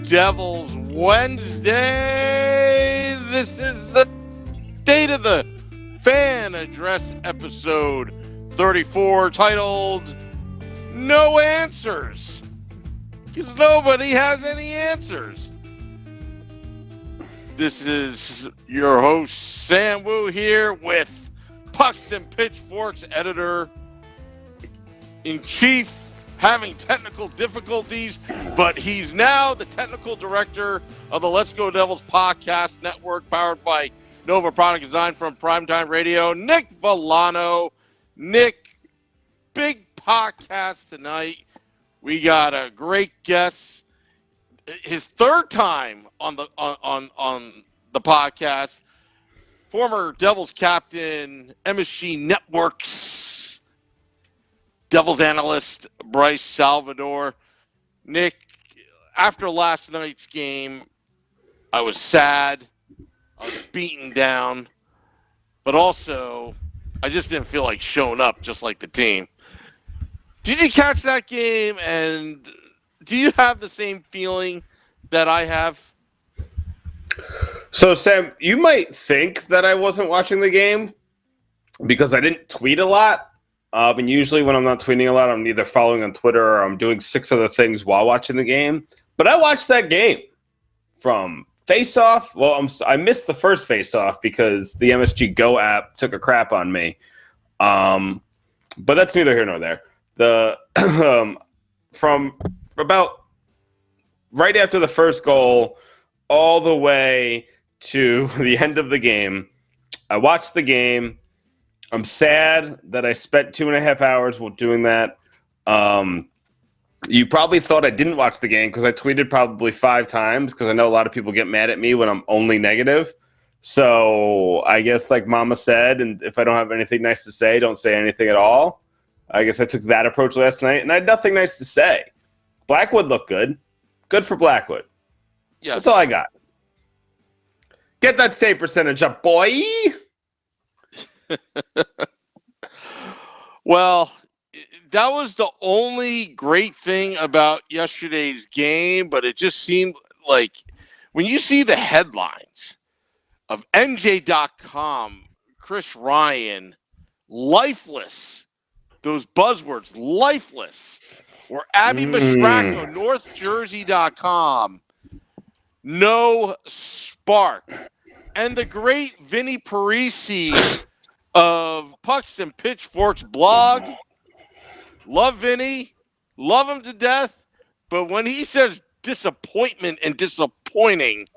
Devils Wednesday. This is the State of the Fan Address episode 34 titled No Answers. Because nobody has any answers. This is your host, Sam Wu, here with Pucks and Pitchforks editor-in-chief, having technical difficulties, but he's now the technical director of the Let's Go Devils podcast network, powered by Nova Product Design from Primetime Radio, Nick Villano. Nick, big podcast tonight. We got a great guest. His third time on the podcast, former Devils captain, MSG Networks, Devils analyst Bryce Salvador. Nick, after last night's game, I was sad. I was beaten down. But also, I just didn't feel like showing up just like the team. Did you catch that game, and do you have the same feeling that I have? So, Sam, you might think that I wasn't watching the game because I didn't tweet a lot. And usually when I'm not tweeting a lot, I'm either following on Twitter or I'm doing 6 other things while watching the game. But I watched that game from face-off. Well, I missed the first face-off because the MSG Go app took a crap on me. But that's neither here nor there. From about right after the first goal all the way to the end of the game, I watched the game. I'm sad that I spent 2.5 hours doing that. You probably thought I didn't watch the game because I tweeted probably 5 times because I know a lot of people get mad at me when I'm only negative. So I guess like Mama said, and if I don't have anything nice to say, don't say anything at all. I guess I took that approach last night, and I had nothing nice to say. Blackwood looked good. Good for Blackwood. Yes. That's all I got. Get that save percentage up, boy. Well, that was the only great thing about yesterday's game, but it just seemed like when you see the headlines of NJ.com, Chris Ryan, lifeless, those buzzwords, lifeless, or Abby Mastracco, NorthJersey.com, no spark, and the great Vinny Parisi of Pucks and Pitchforks blog. Love Vinny. Love him to death. But when he says disappointment and disappointing,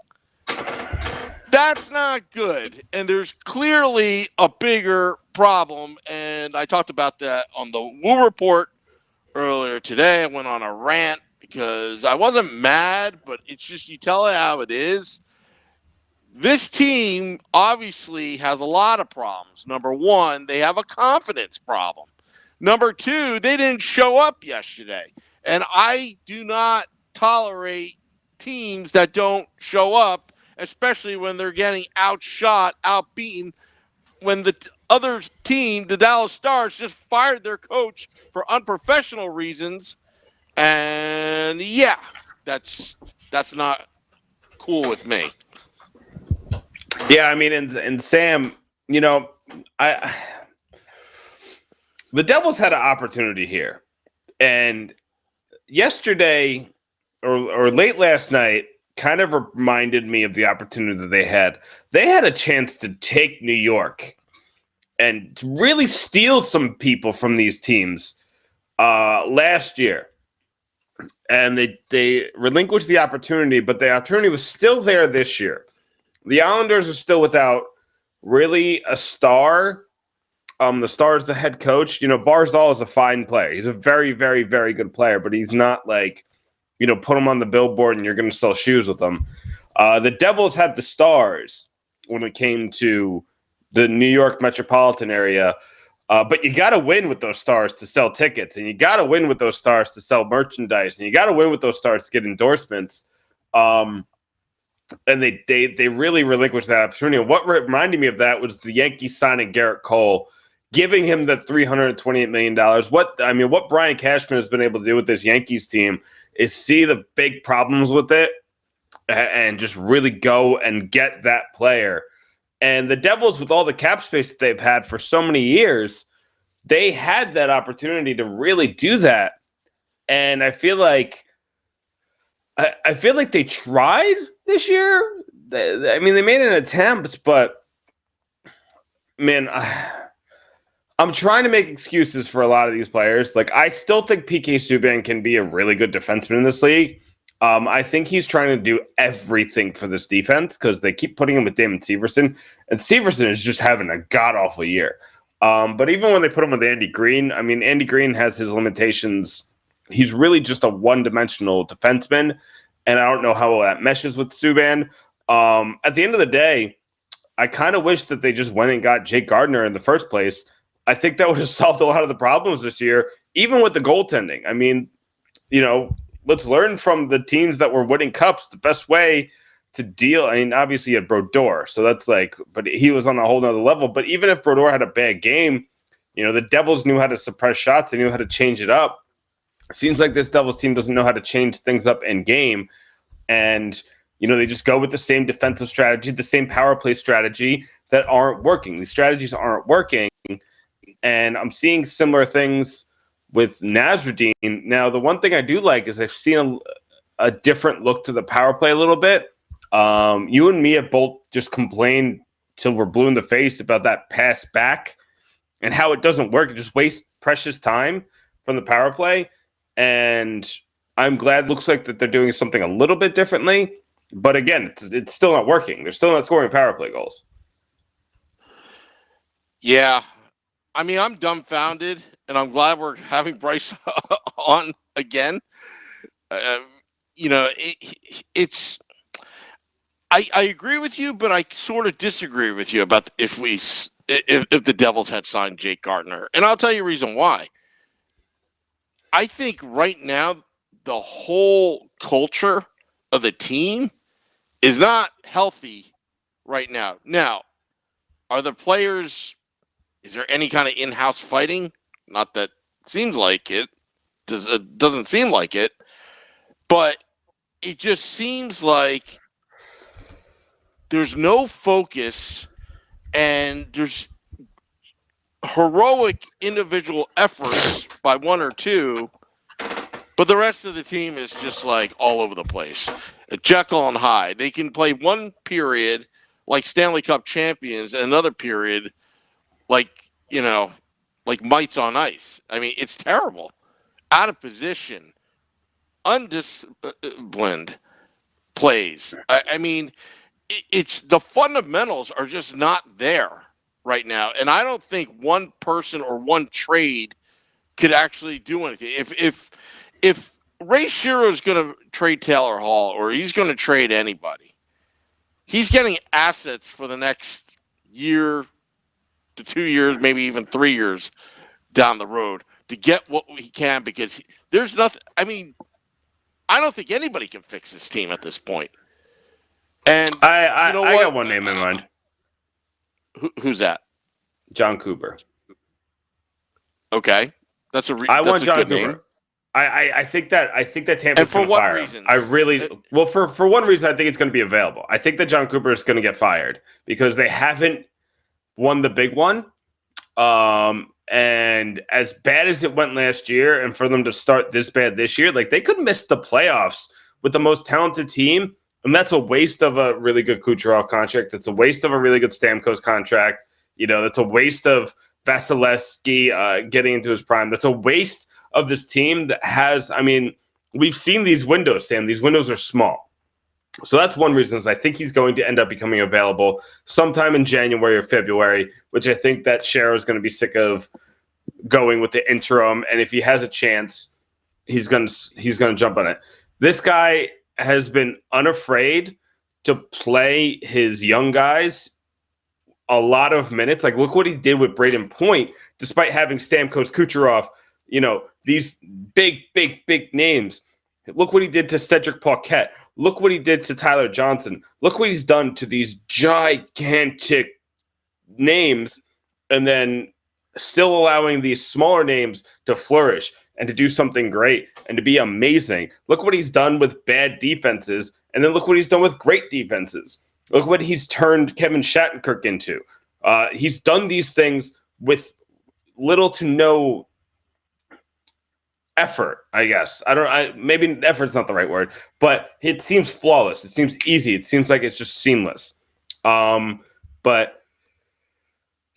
that's not good. And there's clearly a bigger problem. And I talked about that on the Woo Report earlier today. I went on a rant because I wasn't mad, but it's just you tell it how it is. This team obviously has a lot of problems. Number one, they have a confidence problem. Number two, they didn't show up yesterday. And I do not tolerate teams that don't show up, especially when they're getting outshot, outbeaten, when the other team, the Dallas Stars, just fired their coach for unprofessional reasons. And yeah, that's not cool with me. Yeah, I mean, and Sam, you know, the Devils had an opportunity here, and yesterday or late last night kind of reminded me of the opportunity that they had. They had a chance to take New York and to really steal some people from these teams last year, and they relinquished the opportunity, but the opportunity was still there this year. The Islanders are still without really a star. The star is the head coach. You know, Barzal is a fine player. He's a very, very, very good player, but he's not like, you know, put him on the billboard and you're going to sell shoes with him. The Devils had the stars when it came to the New York metropolitan area, but you got to win with those stars to sell tickets, and you got to win with those stars to sell merchandise, and you got to win with those stars to get endorsements. And they really relinquished that opportunity. And what reminded me of that was the Yankees signing Garrett Cole, giving him the $328 million. What Brian Cashman has been able to do with this Yankees team is see the big problems with it and just really go and get that player. And the Devils, with all the cap space that they've had for so many years, they had that opportunity to really do that. And I feel like they tried this year. I mean, they made an attempt, but man, I'm trying to make excuses for a lot of these players. Like, I still think PK Subban can be a really good defenseman in this league. I think he's trying to do everything for this defense because they keep putting him with Damon Severson, and Severson is just having a god-awful year. But even when they put him with Andy Green, I mean, Andy Green has his limitations. He's really just a one-dimensional defenseman, and I don't know how that meshes with Subban. At the end of the day, I kind of wish that they just went and got Jake Gardiner in the first place. I think that would have solved a lot of the problems this year, even with the goaltending. I mean, let's learn from the teams that were winning cups. The best way to deal, I mean, obviously you had Brodeur, so that's but he was on a whole nother level. But even if Brodeur had a bad game, the Devils knew how to suppress shots. They knew how to change it up. It seems like this Devils team doesn't know how to change things up in game. And, they just go with the same defensive strategy, the same power play strategy that aren't working. These strategies aren't working. And I'm seeing similar things with Nasreddine. Now, the one thing I do like is I've seen a different look to the power play a little bit. You and me have both just complained till we're blue in the face about that pass back and how it doesn't work. It just wastes precious time from the power play. And I'm glad it looks like that they're doing something a little bit differently. But again, it's still not working. They're still not scoring power play goals. Yeah. I mean, I'm dumbfounded, and I'm glad we're having Bryce on again. It's. I agree with you, but I sort of disagree with you about if the Devils had signed Jake Gardiner, and I'll tell you a reason why. I think right now the whole culture of the team is not healthy right now. Now, are the players? Is there any kind of in-house fighting? Not that seems like it. It doesn't seem like it. But it just seems like there's no focus and there's heroic individual efforts by one or two, but the rest of the team is just like all over the place. Jekyll and Hyde. They can play one period like Stanley Cup champions and another period like mites on ice. I mean, it's terrible. Out of position, undisciplined plays. I mean, it's the fundamentals are just not there right now. And I don't think one person or one trade could actually do anything. If Ray Shero is going to trade Taylor Hall or he's going to trade anybody, he's getting assets for the next year to 2 years, maybe even 3 years down the road to get what he can, because there's nothing. I mean, I don't think anybody can fix this team at this point. And I got one name in mind. Who's that? John Cooper. Okay, that's a I that's want a John good Cooper. name. I think that Tampa's going to fire him. I really for one reason I think it's going to be available. I think that John Cooper is going to get fired because they haven't won the big one. And as bad as it went last year, and for them to start this bad this year, like they could miss the playoffs with the most talented team, and that's a waste of a really good Kucherov contract. It's a waste of a really good Stamkos contract. That's a waste of Vasilevsky getting into his prime. That's a waste of this team that has. I mean, we've seen these windows, Sam. These windows are small. So that's one reason is I think he's going to end up becoming available sometime in January or February, which I think that Shero is going to be sick of going with the interim. And if he has a chance, he's going to jump on it. This guy has been unafraid to play his young guys a lot of minutes. Like, look what he did with Braden Point, despite having Stamkos, Kucherov, these big names. Look what he did to Cedric Paquette. Look what he did to Tyler Johnson. Look what he's done to these gigantic names, and then still allowing these smaller names to flourish and to do something great and to be amazing. Look what he's done with bad defenses And then look what he's done with great defenses. Look what he's turned Kevin Shattenkirk into. He's done these things with little to no effort, I guess. Maybe effort's not the right word, but it seems flawless. It seems easy. It seems like it's just seamless. But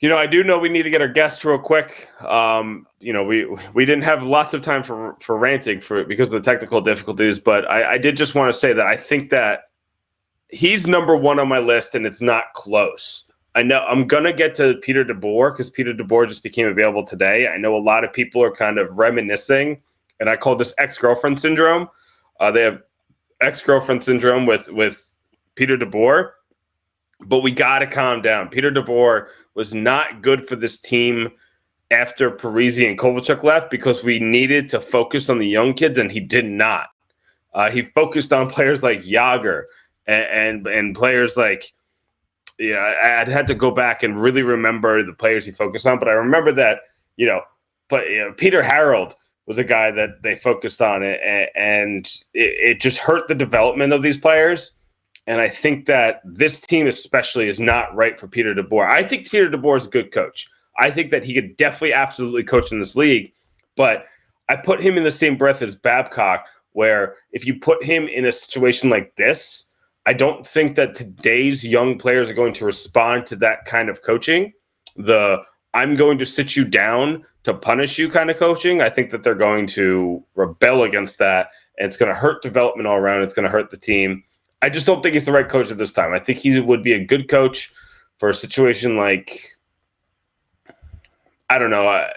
I do know we need to get our guest real quick. We didn't have lots of time for ranting because of the technical difficulties, but I did just want to say that I think that he's number one on my list, and it's not close. I know I'm going to get to Peter DeBoer because Peter DeBoer just became available today. I know a lot of people are kind of reminiscing, and I call this ex-girlfriend syndrome. They have ex-girlfriend syndrome with Peter DeBoer, but we got to calm down. Peter DeBoer was not good for this team after Parisi and Kovalchuk left because we needed to focus on the young kids, and he did not. He focused on players like Yager and players like, I'd had to go back and really remember the players he focused on, but I remember that, Peter Harold was a guy that they focused on, and it just hurt the development of these players. And I think that this team especially is not right for Peter DeBoer. I think Peter DeBoer is a good coach. I think that he could definitely absolutely coach in this league, but I put him in the same breath as Babcock, where if you put him in a situation like this, I don't think that today's young players are going to respond to that kind of coaching. I'm going to sit you down to punish you kind of coaching. I think that they're going to rebel against that, and it's going to hurt development all around. It's going to hurt the team. I just don't think he's the right coach at this time. I think he would be a good coach for a situation like, I don't know.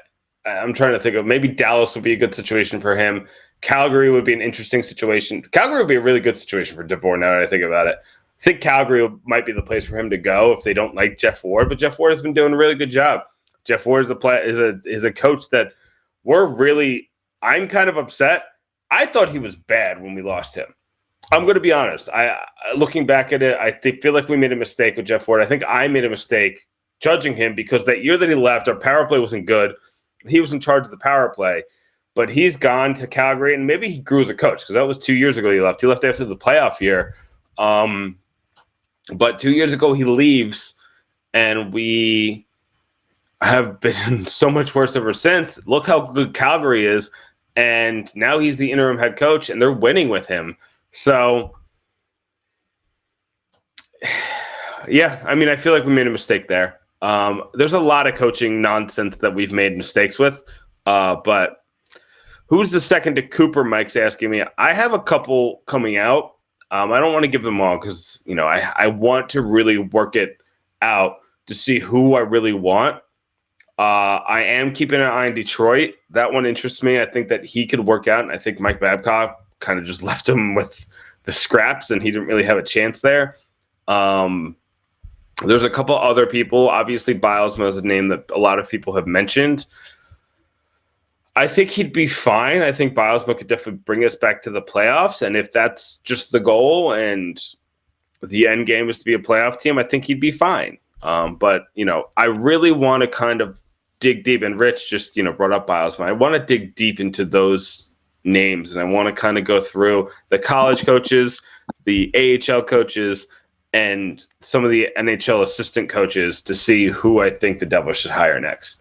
I'm trying to think of, maybe Dallas would be a good situation for him. Calgary would be an interesting situation. Calgary would be a really good situation for DeBoer now that I think about it. I think Calgary might be the place for him to go if they don't like Jeff Ward, but Jeff Ward has been doing a really good job. Jeff Ward is a coach that I'm kind of upset. I thought he was bad when we lost him. I'm going to be honest. Looking back at it, I feel like we made a mistake with Jeff Ward. I think I made a mistake judging him because that year that he left, our power play wasn't good. He was in charge of the power play, but he's gone to Calgary, and maybe he grew as a coach because that was 2 years ago he left. He left after the playoff year. But 2 years ago he leaves, and we have been so much worse ever since. Look how good Calgary is, and now he's the interim head coach, and they're winning with him. So, yeah, I feel like we made a mistake there. There's a lot of coaching nonsense that we've made mistakes with, but who's the second to Cooper, Mike's asking me. I have a couple coming out. I don't want to give them all because, I want to really work it out to see who I really want. I am keeping an eye on Detroit. That one interests me. I think that he could work out, and I think Mike Babcock kind of just left him with the scraps, and he didn't really have a chance there. There's a couple other people. Obviously, Bilesma is a name that a lot of people have mentioned. I think he'd be fine. I think Bilesma could definitely bring us back to the playoffs, and if that's just the goal and the end game is to be a playoff team, I think he'd be fine. But, I really want to kind of dig deep, and Rich just, brought up Bilesma. I want to dig deep into those names, and I want to kind of go through the college coaches, the AHL coaches, and some of the NHL assistant coaches to see who I think the Devils should hire next.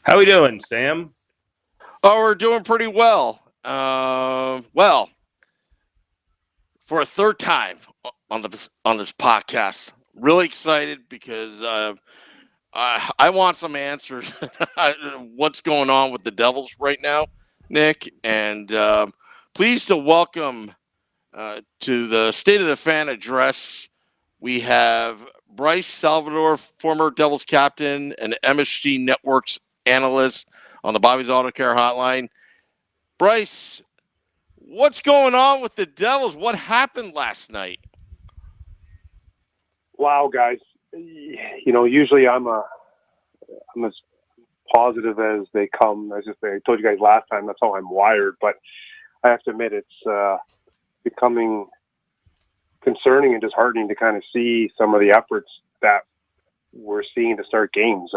How we doing, Sam? Oh, we're doing pretty well. Well, for a third time on this podcast, really excited because I want some answers. What's going on with the Devils right now, Nick? And pleased to welcome to the State of the Fan address. We have Bryce Salvador, former Devils captain and MSG Networks analyst on the Bobby's Auto Care Hotline. Bryce, what's going on with the Devils? What happened last night? Wow, guys. Usually I'm as positive as they come. I told you guys last time, that's how I'm wired. But I have to admit, it's becoming concerning and disheartening to kind of see some of the efforts that we're seeing to start games.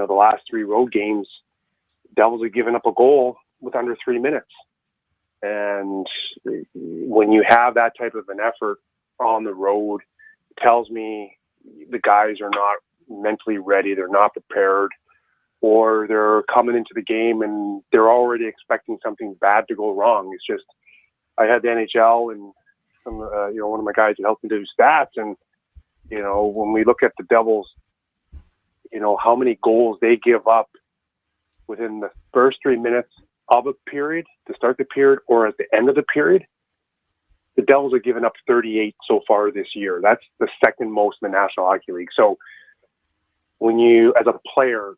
The last three road games, Devils have given up a goal with under 3 minutes. And when you have that type of an effort on the road, it tells me the guys are not mentally ready. They're not prepared, or they're coming into the game and they're already expecting something bad to go wrong. It's just, I had the NHL and some, one of my guys that helped me do stats. And, when we look at the Devils, how many goals they give up within the first 3 minutes of a period to start the period or at the end of the period, the Devils are giving up 38 so far this year. That's the second most in the National Hockey League. So when you, as a player,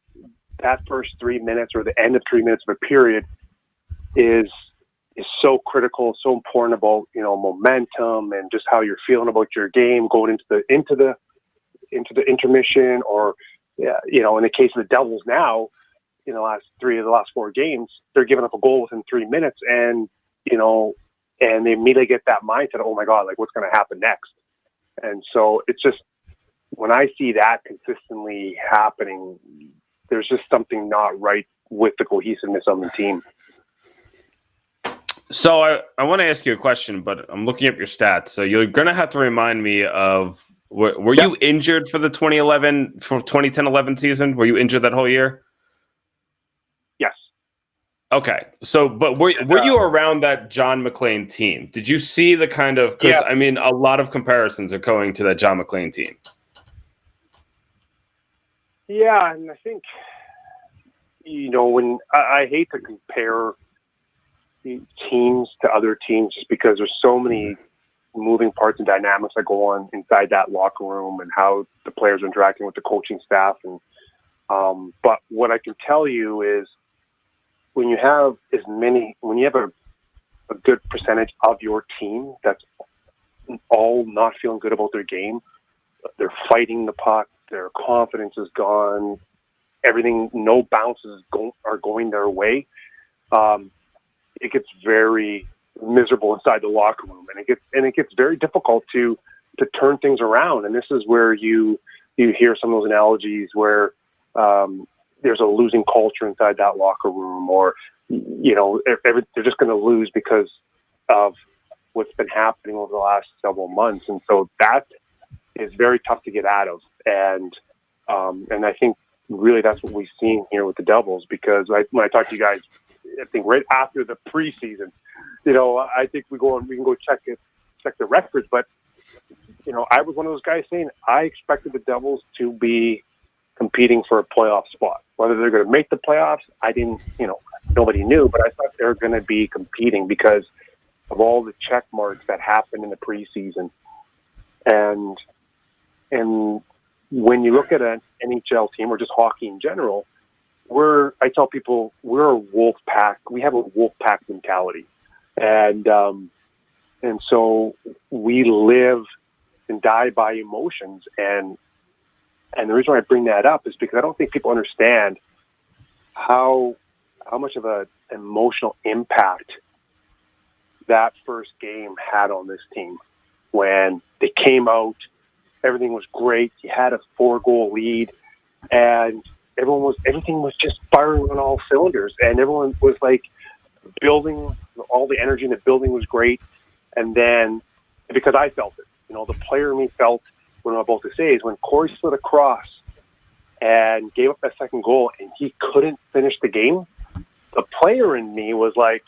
that first 3 minutes or the end of 3 minutes of a period is so critical, so important about, momentum and just how you're feeling about your game going into the intermission, or, in the case of the Devils now, the last 4 games, they're giving up a goal within 3 minutes, and and they immediately get that mindset, oh my God, like what's going to happen next? And so it's just, when I see that consistently happening, there's just something not right with the cohesiveness of the team. So I want to ask you a question, but I'm looking up your stats. So you're going to have to remind me of, were you injured for the 2010-11 season? Were you injured that whole year? Yes. Okay. So, but were you around that John McClain team? Did you see the kind of, because I mean, a lot of comparisons are going to that John McClain team. Yeah. And I think, when I hate to compare teams to other teams, just because there's so many moving parts and dynamics that go on inside that locker room and how the players are interacting with the coaching staff. And but what I can tell you is, when you have a good percentage of your team that's all not feeling good about their game, they're fighting the puck, their confidence is gone, everything, no bounces are going their way. It gets very miserable inside the locker room, and it gets very difficult to turn things around. And this is where you hear some of those analogies where there's a losing culture inside that locker room, or they're just going to lose because of what's been happening over the last several months. And so that is very tough to get out of. And I think really that's what we've seen here with the Devils, because when I talk to you guys, I think right after the preseason, I think we can go check the records. But, I was one of those guys saying I expected the Devils to be competing for a playoff spot. Whether they're going to make the playoffs, I didn't, nobody knew, but I thought they were going to be competing because of all the check marks that happened in the preseason. And when you look at an NHL team or just hockey in general, I tell people we're a wolf pack. We have a wolf pack mentality. And so we live and die by emotions. And the reason why I bring that up is because I don't think people understand how much of an emotional impact that first game had on this team. When they came out, everything was great. You had a 4-goal lead, and everything was just firing on all cylinders, and everyone was like building, all the energy in the building was great. And then, because I felt it, the player in me felt what I'm about to say is when Corey slid across and gave up that second goal and he couldn't finish the game, the player in me was like,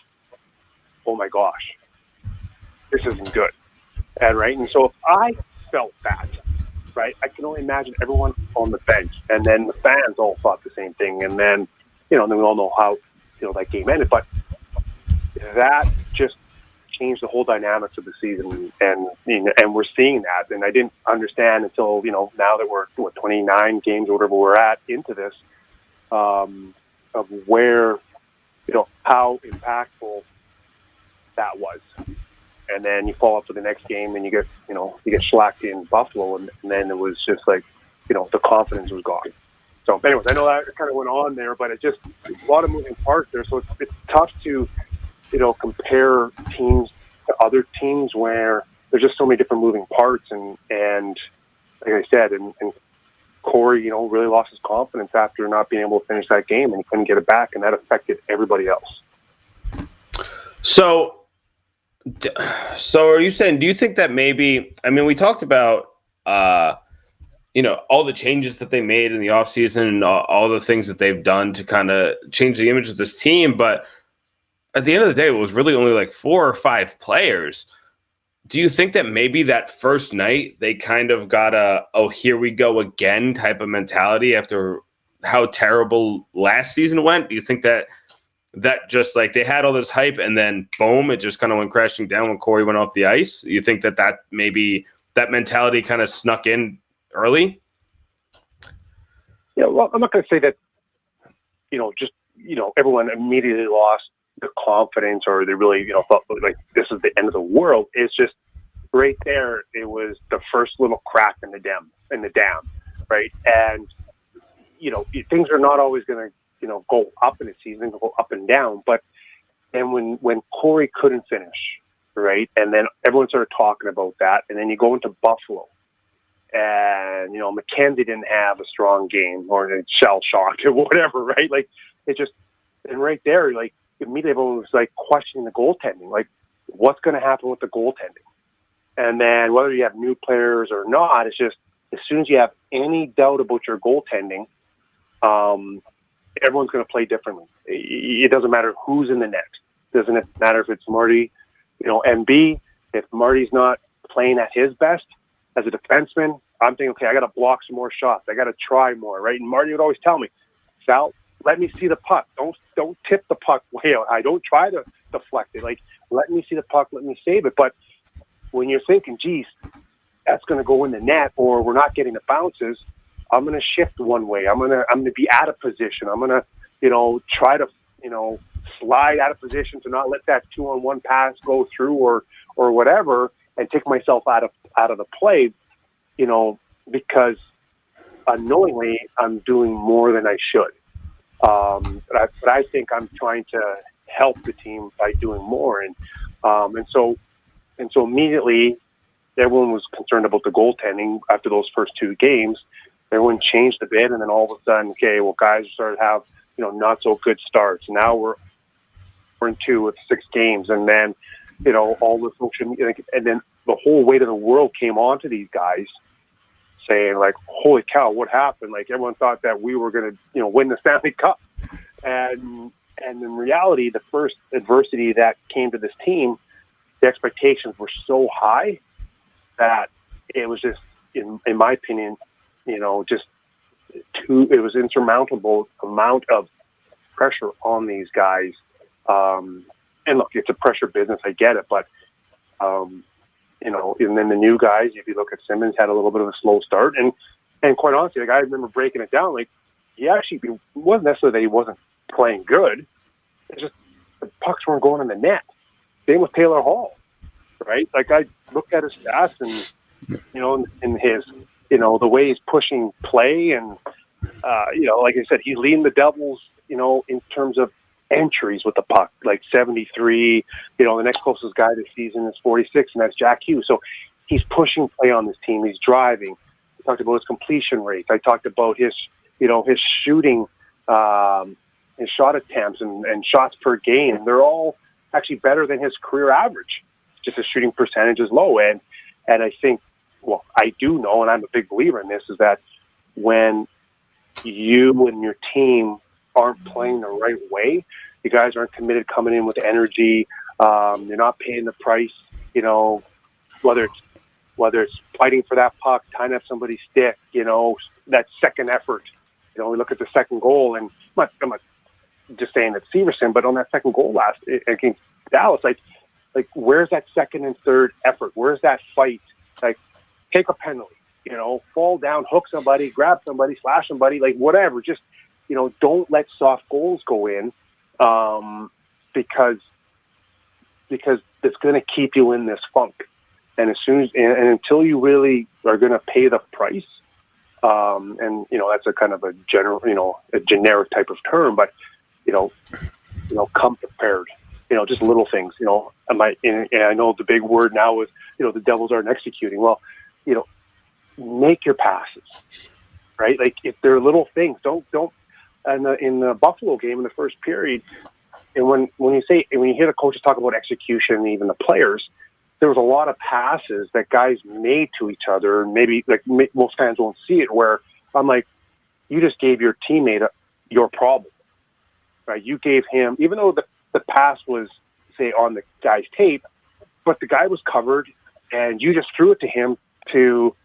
oh my gosh, this isn't good. And so if I felt that, right, I can only imagine everyone on the bench, and then the fans all thought the same thing. And then, then we all know how, that game ended. But that just changed the whole dynamics of the season, and we're seeing that. And I didn't understand until, now that we're 29 games or whatever we're at into this, of where, how impactful that was. And then you follow up to the next game and you get shellacked in Buffalo, and then it was just like, the confidence was gone. So anyways, I know that kind of went on there, but it just, a lot of moving parts there. So it's tough to, compare teams to other teams where there's just so many different moving parts. And like I said, and Corey, really lost his confidence after not being able to finish that game, and he couldn't get it back, and that affected everybody else. So So are you saying, do you think that maybe, I mean, we talked about, all the changes that they made in the offseason and all the things that they've done to kind of change the image of this team. But at the end of the day, it was really only like 4 or 5 players. Do you think that maybe that first night they kind of got a, oh, here we go again type of mentality after how terrible last season went? Do you think that just like they had all this hype and then boom, it just kind of went crashing down when Corey went off the ice? You think that maybe that mentality kind of snuck in early? Yeah, well, I'm not going to say that, everyone immediately lost their confidence or they really, felt like this is the end of the world. It's just right there. It was the first little crack in the dam, right? And, things are not always going to, go up in a season, go up and down. But then when Corey couldn't finish, right? And then everyone started talking about that. And then you go into Buffalo. And, McKenzie didn't have a strong game or shell shocked or whatever, right? Like, it just, and right there, like, immediately everyone was, like, questioning the goaltending. Like, what's going to happen with the goaltending? And then whether you have new players or not, it's just, as soon as you have any doubt about your goaltending, everyone's going to play differently. It doesn't matter who's in the net. It doesn't matter if it's Marty, MB. If Marty's not playing at his best, as a defenseman, I'm thinking, okay, I got to block some more shots. I got to try more, right? And Marty would always tell me, Sal, let me see the puck. Don't tip the puck way out high. Don't try to deflect it. Like, let me see the puck. Let me save it. But when you're thinking, geez, that's going to go in the net, or we're not getting the bounces, I'm going to shift one way. I'm going to be out of position. I'm going to, try to, slide out of position to not let that 2-on-1 pass go through or whatever, and take myself out of the play, because unknowingly I'm doing more than I should. But I think I'm trying to help the team by doing more, and so immediately everyone was concerned about the goaltending after those first 2 games. Everyone changed a bit, and then all of a sudden, okay, well, guys started to have not so good starts. Now we're in 2 with 6 games, and then all the social media, and then the whole weight of the world came onto these guys, saying like, "Holy cow, what happened?" Like, everyone thought that we were going to, win the Stanley Cup, and in reality, the first adversity that came to this team, the expectations were so high that it was just, in my opinion, just it was insurmountable amount of pressure on these guys. And look, it's a pressure business. I get it, but and then the new guys, if you look at Simmons, had a little bit of a slow start, and quite honestly, like, I remember breaking it down. Like, he wasn't necessarily that he wasn't playing good. It's just the pucks weren't going in the net. Same with Taylor Hall, right? Like, I looked at his stats and in his the way he's pushing play, and like I said, he's leading the Devils, in terms of entries with the puck, like 73. The next closest guy this season is 46, and that's Jack Hughes. So he's pushing play on this team. He's driving. I talked about his completion rate. I talked about his shooting, his shot attempts and shots per game. They're all actually better than his career average. Just his shooting percentage is low. And I think, well, I do know, and I'm a big believer in this, is that when you and your team aren't playing the right way, you guys aren't committed, coming in with energy, you're not paying the price, whether it's fighting for that puck, tying up somebody's stick, that second effort. We look at the second goal, and I'm not just saying it's Severson, but on that second goal last against Dallas, like where's that second and third effort? Where's that fight? Like, take a penalty, fall down, hook somebody, grab somebody, slash somebody, like whatever. Just, don't let soft goals go in, because it's going to keep you in this funk. And until you really are going to pay the price, and that's a kind of a general, a generic type of term, but come prepared. Just little things. And I know the big word now is the Devils aren't executing well. Make your passes, right? Like, if they're little things, don't. And in the Buffalo game in the first period, And when you hear the coaches talk about execution and even the players, there was a lot of passes that guys made to each other, and maybe like most fans won't see it, where I'm like, you just gave your teammate your problem, right? You gave him, even though the pass was, say, on the guy's tape, but the guy was covered, and you just threw it to him to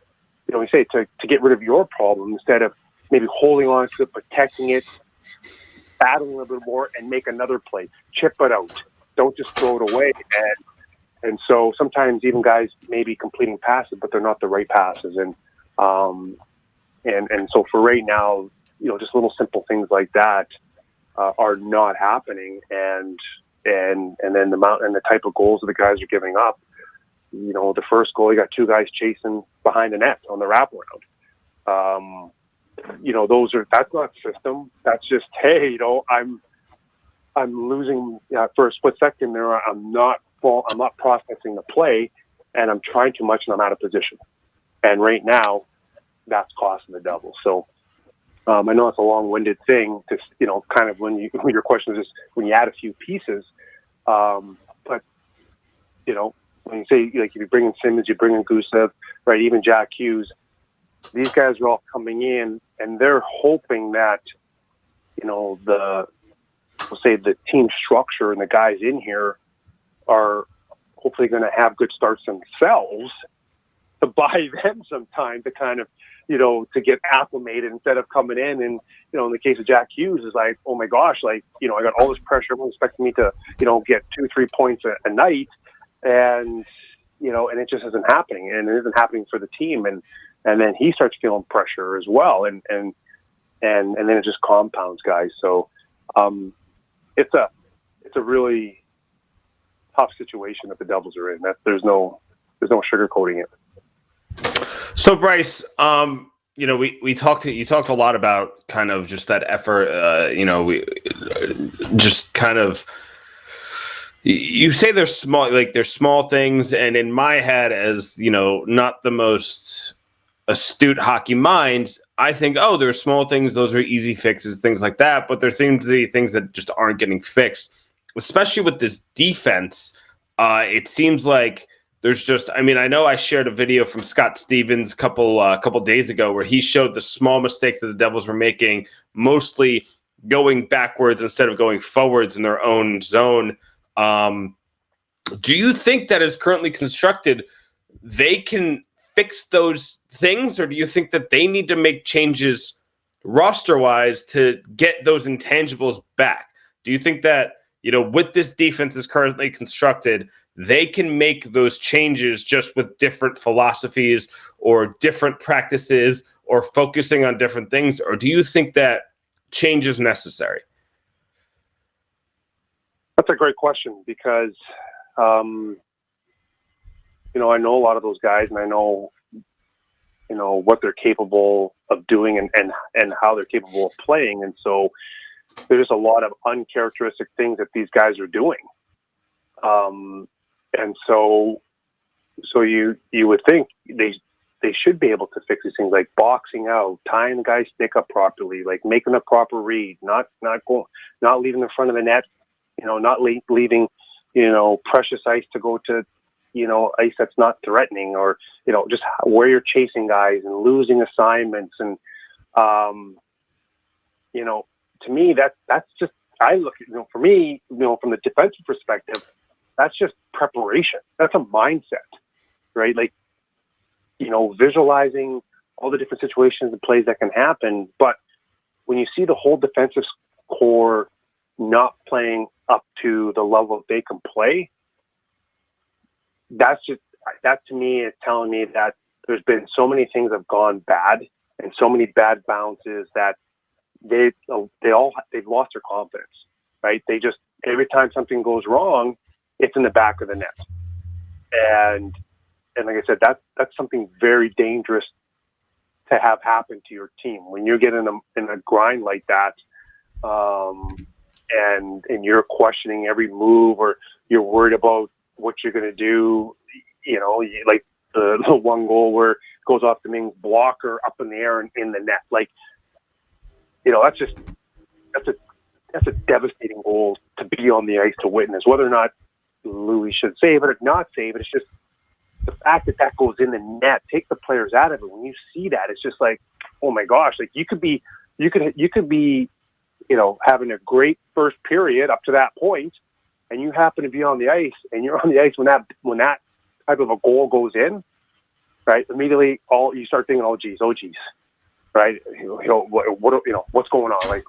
get rid of your problem instead of maybe holding on to it, protecting it, battling a little bit more, and make another play. Chip it out. Don't just throw it away. And so sometimes even guys may be completing passes, but they're not the right passes. And so for right now, just little simple things like that are not happening. And then the amount and the type of goals that the guys are giving up. The first goal, you got two guys chasing behind the net on the wraparound. That's not system. That's just, hey, I'm losing for a split second there. I'm not processing the play, and I'm trying too much, and I'm out of position. And right now, that's costing the Devils. So I know it's a long-winded thing to, kind of when your question is just when you add a few pieces, but when you say, like, if you bring in Simmons, you bring in Gusev, right, even Jack Hughes, these guys are all coming in, and they're hoping that, the team structure and the guys in here are hopefully going to have good starts themselves to buy them some time to kind of, to get acclimated instead of coming in. And, in the case of Jack Hughes is like, oh my gosh, like, I got all this pressure. Everyone's expecting me to, get 2-3 points a night. And, and it just isn't happening, and it isn't happening for the team. And then he starts feeling pressure as well. And then it just compounds, guys. So, it's a really tough situation that the Devils are in. That there's no sugarcoating it. So Bryce, you talked a lot about kind of just that effort. You say they're small things, and in my head, as not the most astute hockey minds, I think, oh, they're small things, those are easy fixes, things like that. But there seem to be things that just aren't getting fixed, especially with this defense. It seems like there's just, I know I shared a video from Scott Stevens a couple days ago where he showed the small mistakes that the Devils were making, mostly going backwards instead of going forwards in their own zone. Do you think that is currently constructed, they can fix those things, or do you think that they need to make changes roster-wise to get those intangibles back? Do you think that, with this defense is currently constructed, they can make those changes just with different philosophies or different practices or focusing on different things, or do you think that change is necessary? That's a great question because, I know a lot of those guys, and I know, what they're capable of doing and how they're capable of playing. And so there's a lot of uncharacteristic things that these guys are doing. And so you would think they should be able to fix these things, like boxing out, tying the guy's stick up properly, like making a proper read, not leaving the front of the net, not leaving, precious ice to go to, ice that's not threatening, or, just where you're chasing guys and losing assignments. And, to me, that's just, I look at, for me, from the defensive perspective, that's just preparation. That's a mindset, right? Like, visualizing all the different situations and plays that can happen. But when you see the whole defensive core not playing up to the level that they can play, that to me is telling me that there's been so many things have gone bad and so many bad bounces that they've lost their confidence, right? They just, every time something goes wrong, it's in the back of the net. And like I said, that's something very dangerous to have happen to your team when you're getting in a grind like that. And you're questioning every move, or you're worried about what you're going to do. Like the one goal where it goes off the Ming's blocker up in the air and in the net. Like, that's that's a devastating goal to be on the ice to witness. Whether or not Louis should save it or not save it, it's just the fact that that goes in the net. Take the players out of it. When you see that, it's just like, oh my gosh! Like you could be, having a great first period up to that point, and you happen to be on the ice, and you're on the ice when that type of a goal goes in, right? Immediately, you start thinking, oh geez, right? What's going on? Like,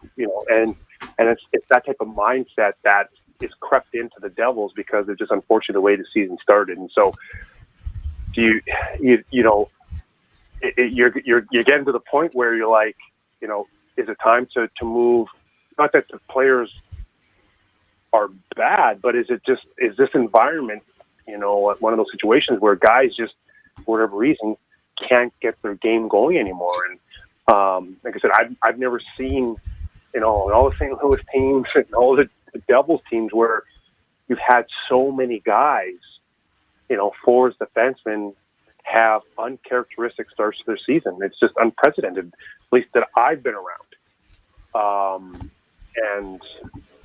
and it's that type of mindset that is crept into the Devils because it's just unfortunate the way the season started. And so, you're getting to the point where you're like, is it time to move? Not that the players are bad, but is this environment, one of those situations where guys just, for whatever reason, can't get their game going anymore? And like I said, I've never seen, in all the St. Louis teams and all the Devils teams where you've had so many guys, forwards, defensemen, have uncharacteristic starts to their season. It's just unprecedented, at least that I've been around.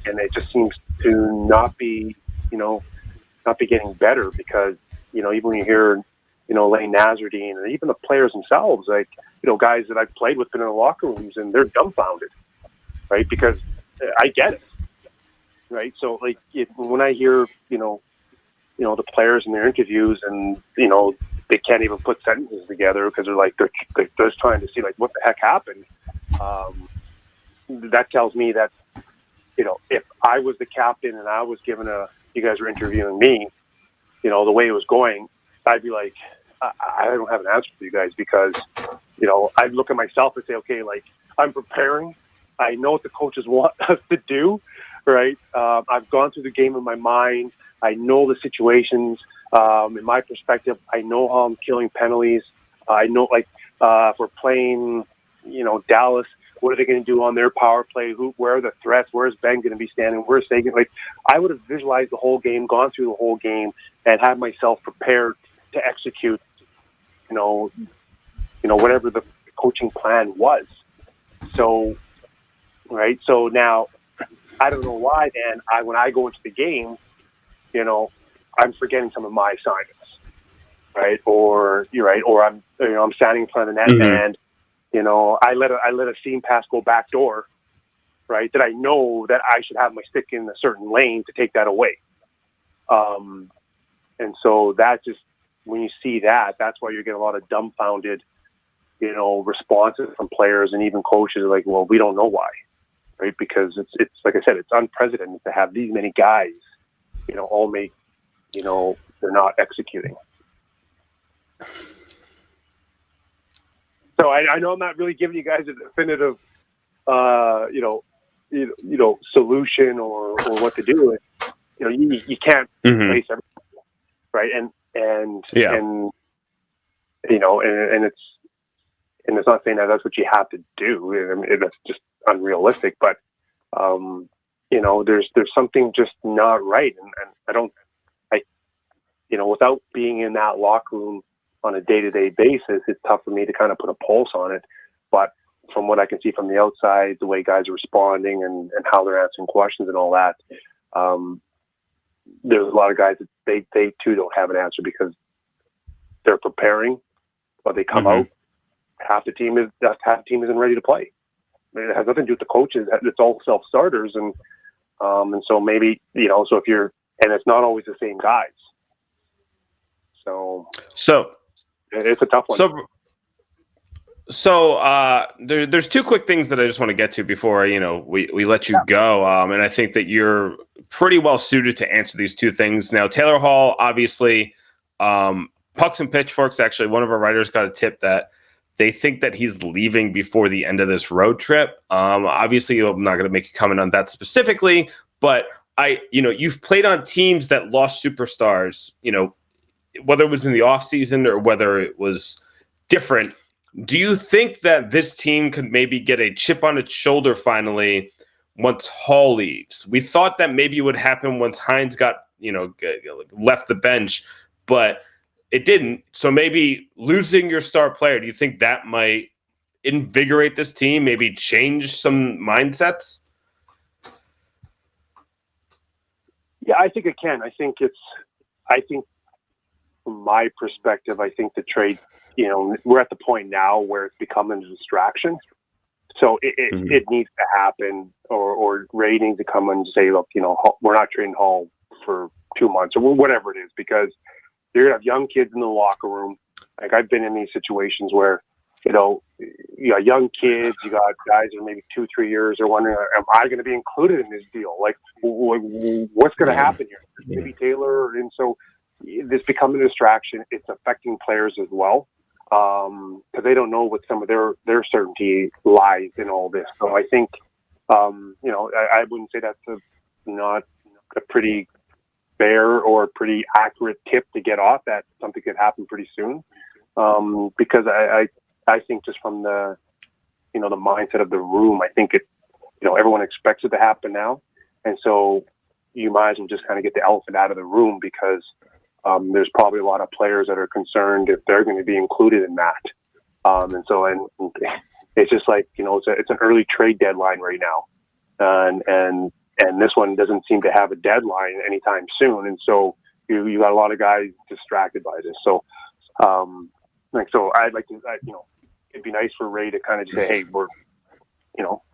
And it just seems to not be getting better because, even when you hear, Alain Nasreddine and even the players themselves, like, guys that I've played with in the locker rooms, and they're dumbfounded, right? Because I get it, right? So, like, when I hear, the players in their interviews and, they can't even put sentences together because they're just trying to see, like, what the heck happened. That tells me that, if I was the captain and I was given you guys were interviewing me, the way it was going, I'd be like, I don't have an answer for you guys because, I'd look at myself and say, okay, like, I'm preparing. I know what the coaches want us to do, right? I've gone through the game in my mind. I know the situations. In my perspective, I know how I'm killing penalties. I know, like, if we're playing, Dallas, what are they going to do on their power play? Where are the threats? Where's Ben going to be standing? Where's Sagan? Like, I would have visualized the whole game, gone through the whole game, and had myself prepared to execute, whatever the coaching plan was. So, right. So now, I don't know why. Then when I go into the game, I'm forgetting some of my assignments, right? Or you're right. Or I'm standing in front of the net and. I let a seam pass go backdoor, right? That I know that I should have my stick in a certain lane to take that away. And so that just, when you see that, that's why you're getting a lot of dumbfounded, responses from players and even coaches like, well, we don't know why, right? Because it's like I said, it's unprecedented to have these many guys, all make, they're not executing. So I know I'm not really giving you guys a definitive, solution or what to do. You can't replace everything, right? And it's not saying that that's what you have to do. I mean, that's just unrealistic. But there's something just not right, and without being in that locker room on a day-to-day basis, it's tough for me to kind of put a pulse on it. But from what I can see from the outside, the way guys are responding and how they're answering questions and all that, there's a lot of guys that they too don't have an answer because they're preparing, but they come out, half the team isn't ready to play. I mean, it has nothing to do with the coaches. It's all self-starters. And so maybe, so if you're, and it's not always the same guys. So it's a tough one. So there's two quick things that I just want to get to before we let you go. And I think that you're pretty well suited to answer these two things. Now, Taylor Hall, obviously, Pucks and Pitchforks. Actually, one of our writers got a tip that they think that he's leaving before the end of this road trip. Obviously, I'm not going to make a comment on that specifically, but you've played on teams that lost superstars. Whether it was in the offseason or whether it was different, do you think that this team could maybe get a chip on its shoulder finally once Hall leaves? We thought that maybe it would happen once Hines got, left the bench, but it didn't. So maybe losing your star player, do you think that might invigorate this team, maybe change some mindsets? Yeah, I think it can. I think from my perspective, I think the trade, we're at the point now where it's becoming a distraction. So it needs to happen, or Ray needs to come and say, look, we're not trading Hall for 2 months or whatever it is, because you're going to have young kids in the locker room. Like, I've been in these situations where, you got young kids, you got guys that are maybe 2-3 years are wondering, am I going to be included in this deal? Like, what's going to happen here? Maybe Taylor. And so this becoming a distraction. It's affecting players as well, because they don't know what some of their certainty lies in all this. So I think, I wouldn't say that's not a pretty fair or pretty accurate tip to get off, that something could happen pretty soon. Because I think just from the mindset of the room, I think everyone expects it to happen now. And so you might as well just kind of get the elephant out of the room, because there's probably a lot of players that are concerned if they're going to be included in that. And it's just like, it's an early trade deadline right now. And this one doesn't seem to have a deadline anytime soon. And so you got a lot of guys distracted by this. So, I'd like to, it'd be nice for Ray to kind of say, hey, we're,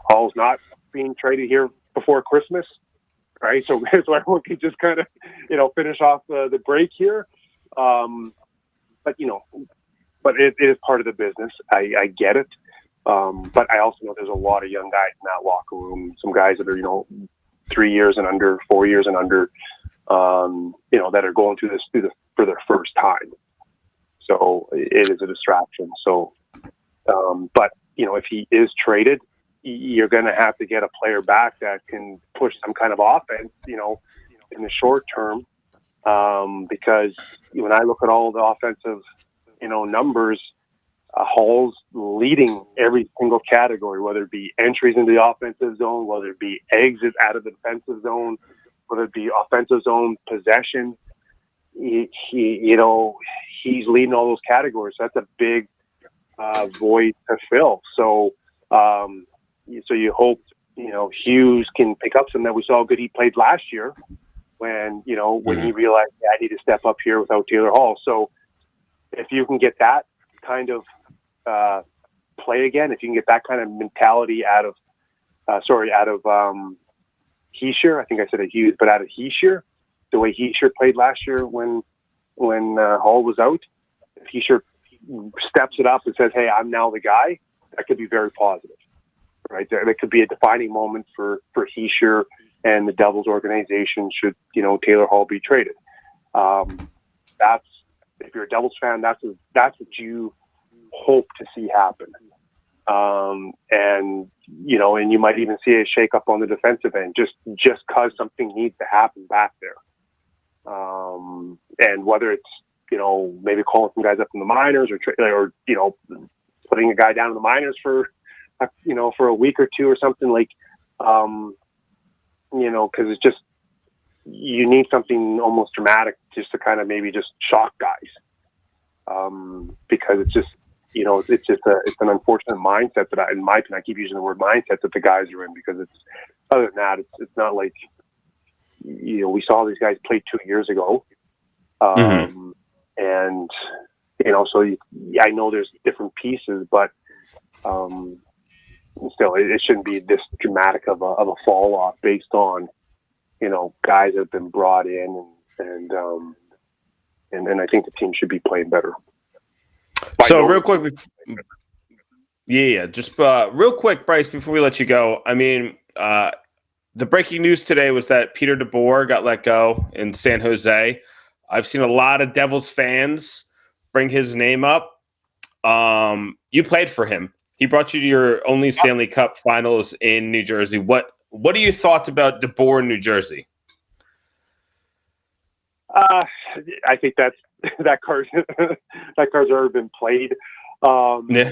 Hall's not being traded here before Christmas. Right. So everyone can just kind of, finish off the break here. But it is part of the business. I get it. But I also know there's a lot of young guys in that locker room. Some guys that are, 3 years and under, 4 years and under, that are going through this for their first time. So it is a distraction. So, but if he is traded, you're going to have to get a player back that can push some kind of offense, in the short term. Because when I look at all the offensive, numbers, Hall's leading every single category, whether it be entries into the offensive zone, whether it be exits out of the defensive zone, whether it be offensive zone possession. He's leading all those categories. So that's a big void to fill. So you hope, Hughes can pick up some that we saw good he played last year when he realized, I need to step up here without Taylor Hall. So if you can get that kind of play again, if you can get that kind of mentality out of Heischer, I think I said it Hughes, but out of Heischer, the way Heischer played last year when Hall was out, if Heischer steps it up and says, hey, I'm now the guy, that could be very positive. Right there, that could be a defining moment for Heischer and the Devils organization should Taylor Hall be traded. That's, if you're a Devils fan, that's what you hope to see happen. And you might even see a shakeup on the defensive end just because something needs to happen back there. And whether it's maybe calling some guys up from the minors or putting a guy down in the minors for a week or two or something, like, because it's just, you need something almost dramatic just to kind of maybe just shock guys. Because it's just, it's an unfortunate mindset that in my opinion, I keep using the word mindset that the guys are in, because it's, other than that, it's not like, we saw these guys play 2 years ago. And, so I know there's different pieces, but, still, it shouldn't be this dramatic of a fall off based on, guys that have been brought in, and I think the team should be playing better. So real quick, just real quick, Bryce, before we let you go, I mean, the breaking news today was that Peter DeBoer got let go in San Jose. I've seen a lot of Devils fans bring his name up. You played for him. He brought you to your only Stanley Cup finals in New Jersey. What are your thoughts about DeBoer in New Jersey? I think that card's already been played. Yeah.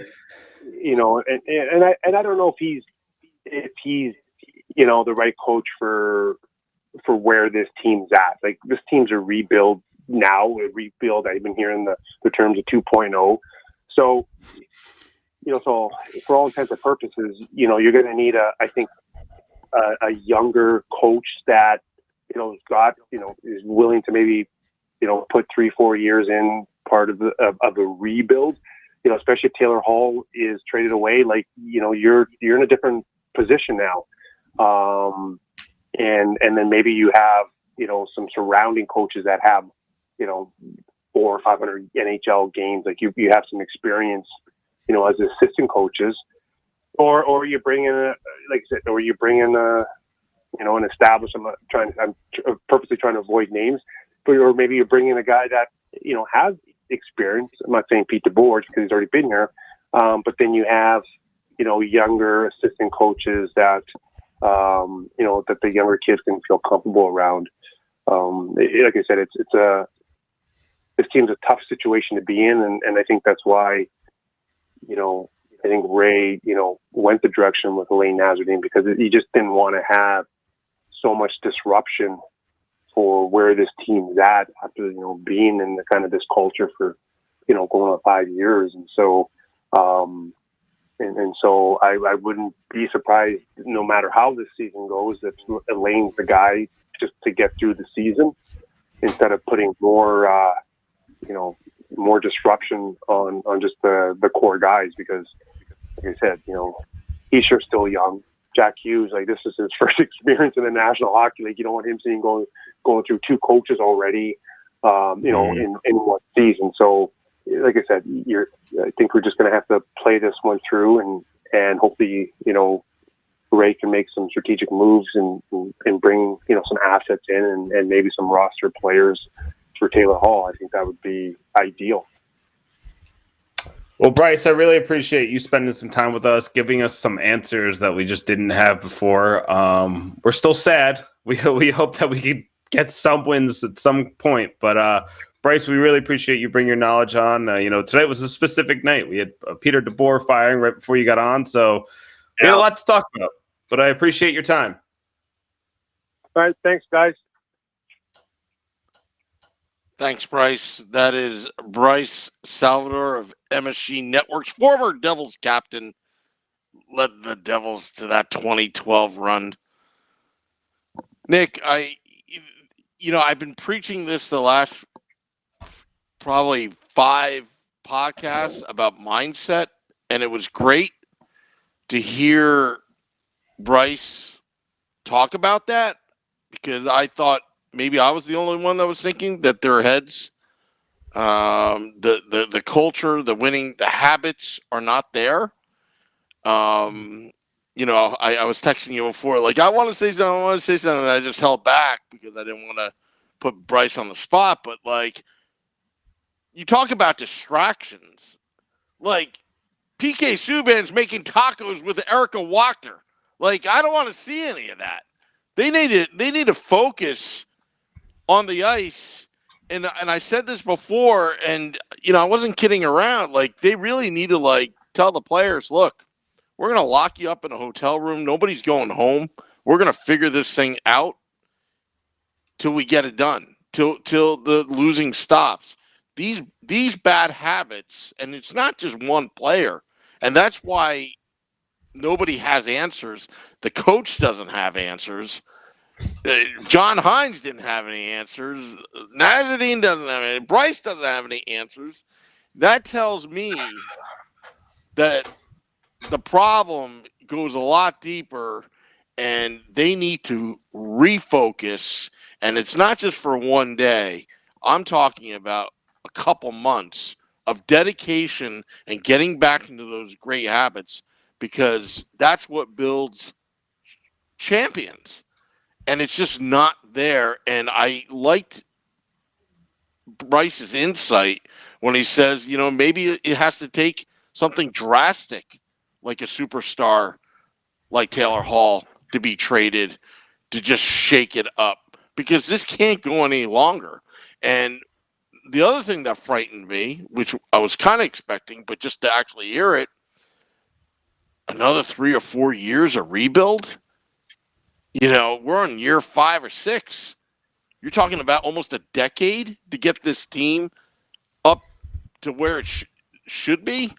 And I don't know if he's the right coach for where this team's at. Like, this team's a rebuild now. I've been hearing the terms of 2.0. So, so for all intents and purposes, you're going to need a younger coach that Scott, is willing to maybe, put 3-4 years in part of a rebuild, especially if Taylor Hall is traded away, you're in a different position now. And then maybe you have, some surrounding coaches that have, 400 or 500 NHL games. Like you have some experience, as assistant coaches, or you bring in an established. I'm purposely trying to avoid names, or maybe you bring in a guy that has experience. I'm not saying Pete DeBoer because he's already been here, but then you have younger assistant coaches that that the younger kids can feel comfortable around. Like I said, this team's a tough situation to be in, and I think that's why I think Ray went the direction with Alain Nasreddine, because he just didn't want to have so much disruption for where this team's at after being in the kind of this culture for going on 5 years. And so so I wouldn't be surprised, no matter how this season goes, that Alain's the guy just to get through the season, instead of putting more more disruption on just the core guys, because like I said, he's sure still young. Jack Hughes, this is his first experience in the National Hockey League. You don't want him seeing going through two coaches already, in one season. So, like I said, I think we're just going to have to play this one through, and hopefully, Ray can make some strategic moves and bring some assets in, and maybe some roster players for Taylor Hall. I think that would be ideal. Well, Bryce, I really appreciate you spending some time with us, giving us some answers that we just didn't have before. We're still sad. We hope that we could get some wins at some point. But, Bryce, we really appreciate you bringing your knowledge on. Today was a specific night. We had Peter DeBoer firing right before you got on. So we had a lot to talk about. But I appreciate your time. All right. Thanks, guys. Thanks, Bryce. That is Bryce Salvador of MSG Networks, former Devils captain, led the Devils to that 2012 run. Nick, I've been preaching this the last probably 5 podcasts about mindset, and it was great to hear Bryce talk about that, because I thought maybe I was the only one that was thinking that their heads, the culture, the winning, the habits are not there. I was texting you before, I want to say something, and I just held back because I didn't want to put Bryce on the spot. But you talk about distractions, PK Subban's making tacos with Erica Wachter. I don't want to see any of that. They need to focus on the ice, and I said this before, and I wasn't kidding around. They really need to tell the players, look, we're gonna lock you up in a hotel room. Nobody's going home. We're gonna figure this thing out till we get it done. Till the losing stops. These bad habits, and it's not just one player, and that's why nobody has answers. The coach doesn't have answers. John Hines didn't have any answers. Nasreddine doesn't have any. Bryce doesn't have any answers. That tells me that the problem goes a lot deeper, and they need to refocus. And it's not just for one day. I'm talking about a couple months of dedication and getting back into those great habits, because that's what builds champions. And it's just not there. And I liked Bryce's insight when he says, maybe it has to take something drastic, like a superstar like Taylor Hall, to be traded to just shake it up, because this can't go any longer. And the other thing that frightened me, which I was kind of expecting, but just to actually hear it, another 3 or 4 years of rebuild. We're on year 5 or 6. You're talking about almost a decade to get this team up to where it should be.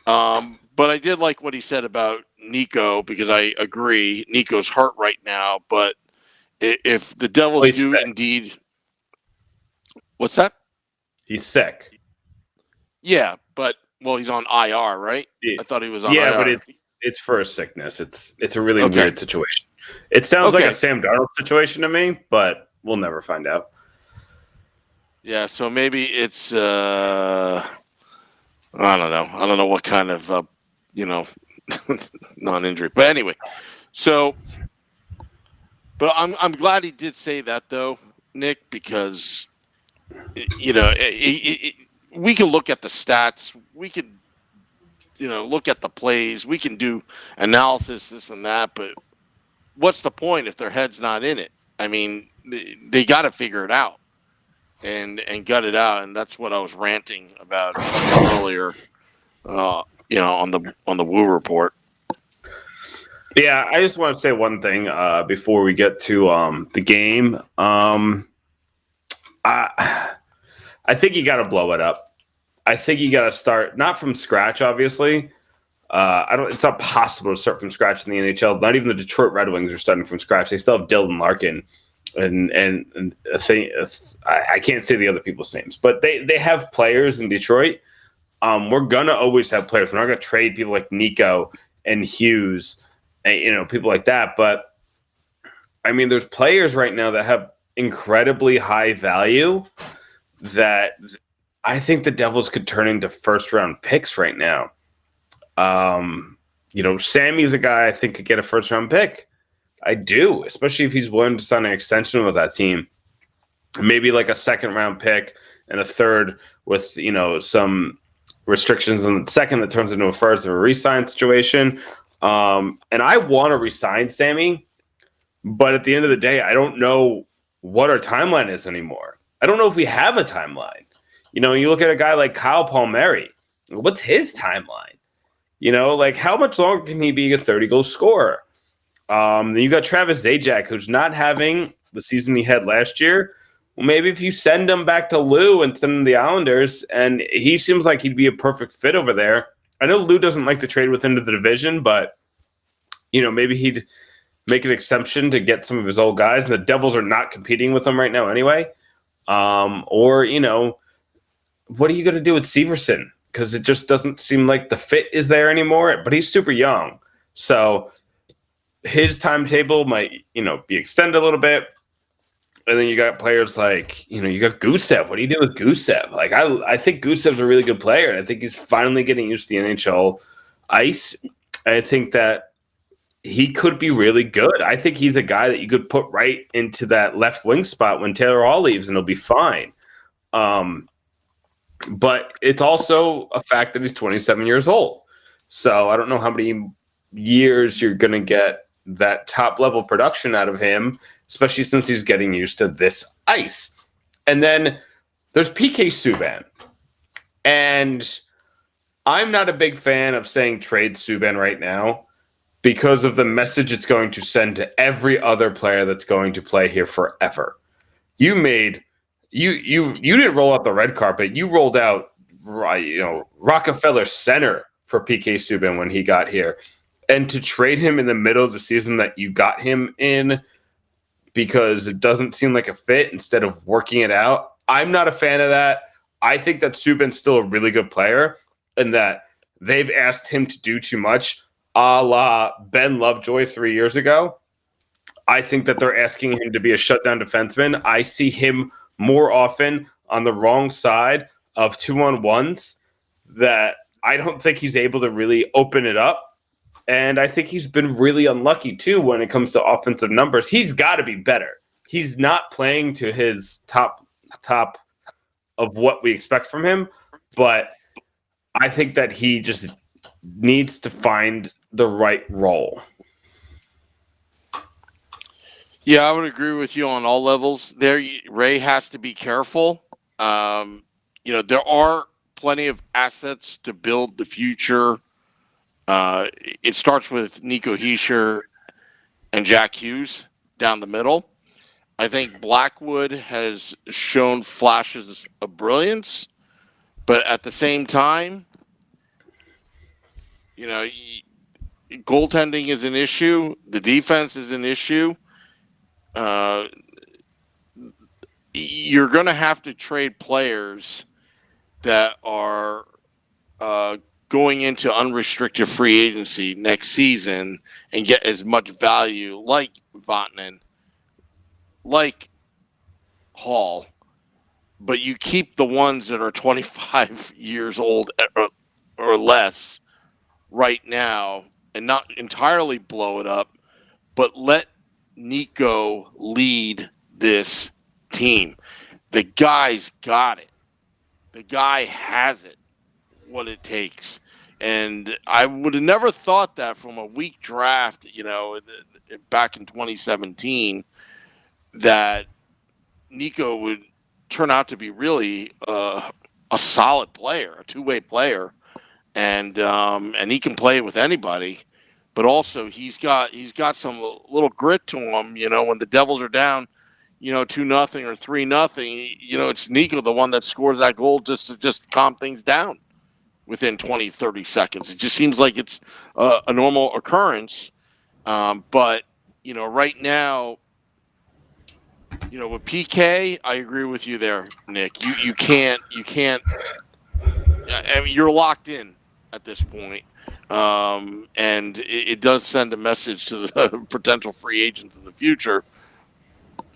But I did like what he said about Nico, because I agree. Nico's hurt right now, but if the Devils do sick. indeed, what's that? He's sick. Yeah, but he's on IR, right? Yeah. I thought he was on Yeah, IR. but it's for a sickness. It's a really Okay. weird situation. It sounds like Okay. a Sam Darnold situation to me, but we'll never find out. Yeah, so maybe it's I don't know. I don't know what kind of non-injury. But anyway, but I'm glad he did say that though, Nick, because we can look at the stats, we could look at the plays, we can do analysis, this and that, but what's the point if their head's not in it? I mean, they got to figure it out and gut it out, and that's what I was ranting about earlier. On the Woo report. Yeah, I just want to say one thing before we get to the game. I think you got to blow it up. I think you got to start not from scratch, obviously. It's not possible to start from scratch in the NHL. Not even the Detroit Red Wings are starting from scratch. They still have Dylan Larkin, and I can't say the other people's names, but they have players in Detroit. We're gonna always have players. We're not gonna trade people like Nico and Hughes, and, people like that. But I mean, there's players right now that have incredibly high value that I think the Devils could turn into first round picks right now. Sammy's a guy I think could get a first round pick. I do, especially if he's willing to sign an extension with that team. Maybe like a second round pick and a third with, some restrictions on the second that turns into a first of a re-sign situation. And I want to re-sign Sammy, but at the end of the day, I don't know what our timeline is anymore. I don't know if we have a timeline. You look at a guy like Kyle Palmieri. What's his timeline? How much longer can he be a 30-goal scorer? Then you got Travis Zajac, who's not having the season he had last year. Well, maybe if you send him back to Lou and send him to the Islanders, and he seems like he'd be a perfect fit over there. I know Lou doesn't like to trade within the division, but, maybe he'd make an exception to get some of his old guys, and the Devils are not competing with him right now anyway. What are you going to do with Severson? Because it just doesn't seem like the fit is there anymore, but he's super young. So his timetable might, be extended a little bit. And then you got players like, you got Gusev. What do you do with Gusev? I think Gusev's a really good player. And I think he's finally getting used to the NHL ice. I think that he could be really good. I think he's a guy that you could put right into that left wing spot when Taylor Hall leaves, and he'll be fine. But it's also a fact that he's 27 years old. So I don't know how many years you're going to get that top level production out of him, especially since he's getting used to this ice. And then there's PK Subban. And I'm not a big fan of saying trade Subban right now because of the message it's going to send to every other player that's going to play here forever. You didn't roll out the red carpet. You rolled out, Rockefeller Center for PK Subban when he got here. And to trade him in the middle of the season that you got him in because it doesn't seem like a fit instead of working it out, I'm not a fan of that. I think that Subban's still a really good player and that they've asked him to do too much, a la Ben Lovejoy 3 years ago. I think that they're asking him to be a shutdown defenseman. I see him more often on the wrong side of 2-on-1s that I don't think he's able to really open it up. And I think he's been really unlucky, too, when it comes to offensive numbers. He's got to be better. He's not playing to his top of what we expect from him. But I think that he just needs to find the right role. Yeah, I would agree with you on all levels. There, Ray has to be careful. There are plenty of assets to build the future. It starts with Nico Hischier and Jack Hughes down the middle. I think Blackwood has shown flashes of brilliance, but at the same time, goaltending is an issue. The defense is an issue. you're going to have to trade players that are going into unrestricted free agency next season and get as much value like Vatanen, like Hall, but you keep the ones that are 25 years old or less right now and not entirely blow it up, but let Nico lead this team. The guy's got it. The guy has it, what it takes. And I would have never thought that from a weak draft, back in 2017, that Nico would turn out to be really a solid player, a two-way player, and he can play with anybody. But also he's got some little grit to him. When the Devils are down, 2-0 or 3-0, it's Nico, the one that scores that goal just to calm things down within 20, 30 seconds. It just seems like it's a normal occurrence. But right now, with PK, I agree with you there, Nick. You can't. I mean, you're locked in at this point. And it does send a message to the potential free agents in the future,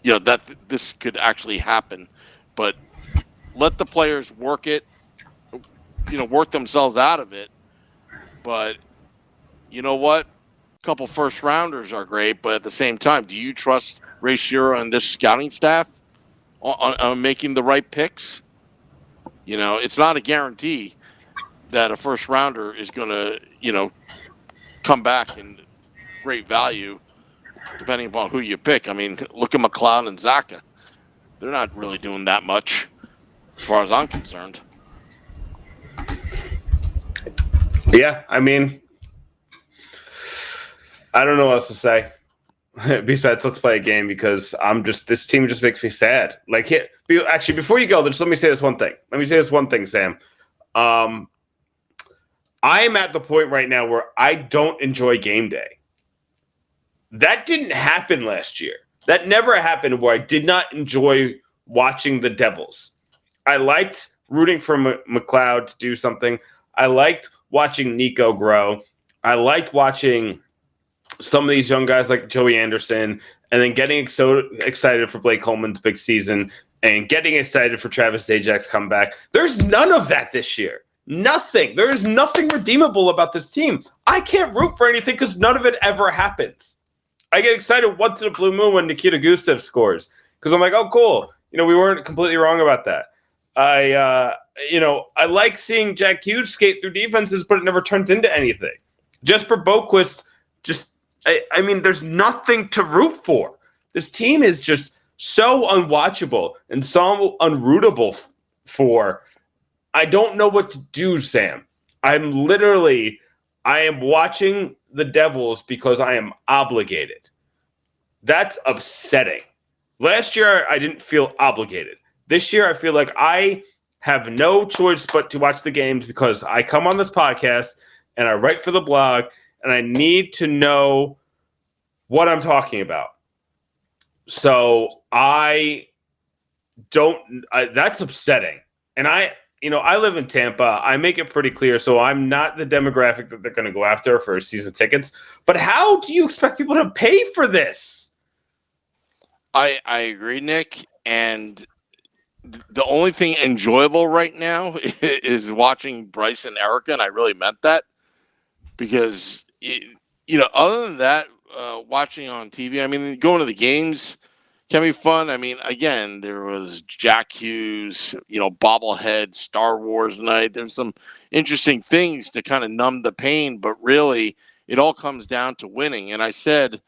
that this could actually happen. But let the players work it, work themselves out of it. But you know what? A couple first rounders are great, but at the same time, do you trust Ray Shero and this scouting staff on making the right picks? It's not a guarantee that a first rounder is going to, come back in great value, depending upon who you pick. I mean, look at McLeod and Zaka. They're not really doing that much, as far as I'm concerned. Yeah, I mean, I don't know what else to say besides let's play a game, because this team just makes me sad. Like, actually, before you go, just let me say this one thing. Sam. I am at the point right now where I don't enjoy game day. That didn't happen last year. That never happened where I did not enjoy watching the Devils. I liked rooting for McLeod to do something. I liked watching Nico grow. I liked watching some of these young guys like Joey Anderson, and then getting so excited for Blake Coleman's big season and getting excited for Travis Zajak's comeback. There's none of that this year. Nothing. There is nothing redeemable about this team. I can't root for anything because none of it ever happens. I get excited once in a blue moon when Nikita Gusev scores because I'm like, oh, cool. We weren't completely wrong about that. I like seeing Jack Hughes skate through defenses, but it never turns into anything. Jesper Boquist, I mean, there's nothing to root for. This team is just so unwatchable and so unrootable for. I don't know what to do, Sam. I am watching the Devils because I am obligated. That's upsetting. Last year, I didn't feel obligated. This year, I feel like I have no choice but to watch the games because I come on this podcast and I write for the blog and I need to know what I'm talking about. So that's upsetting. And I live in Tampa. I make it pretty clear. So I'm not the demographic that they're going to go after for season tickets. But how do you expect people to pay for this? I agree, Nick. And the only thing enjoyable right now is watching Bryce and Erica. And I really meant that because, other than that, watching on TV, I mean, going to the games can be fun. I mean, again, there was Jack Hughes, bobblehead, Star Wars night. There's some interesting things to kind of numb the pain, but really it all comes down to winning. And I said,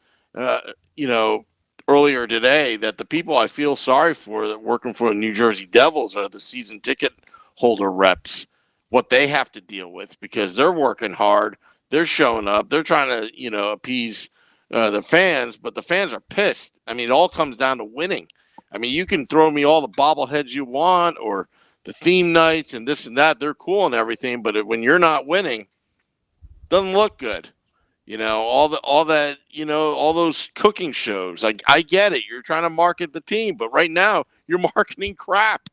earlier today that the people I feel sorry for that working for the New Jersey Devils are the season ticket holder reps, what they have to deal with because they're working hard. They're showing up. They're trying to, appease the fans, but the fans are pissed. I mean, it all comes down to winning. I mean, you can throw me all the bobbleheads you want or the theme nights and this and that. They're cool and everything, but when you're not winning, it doesn't look good. All that, all those cooking shows. I get it. You're trying to market the team, but right now you're marketing crap.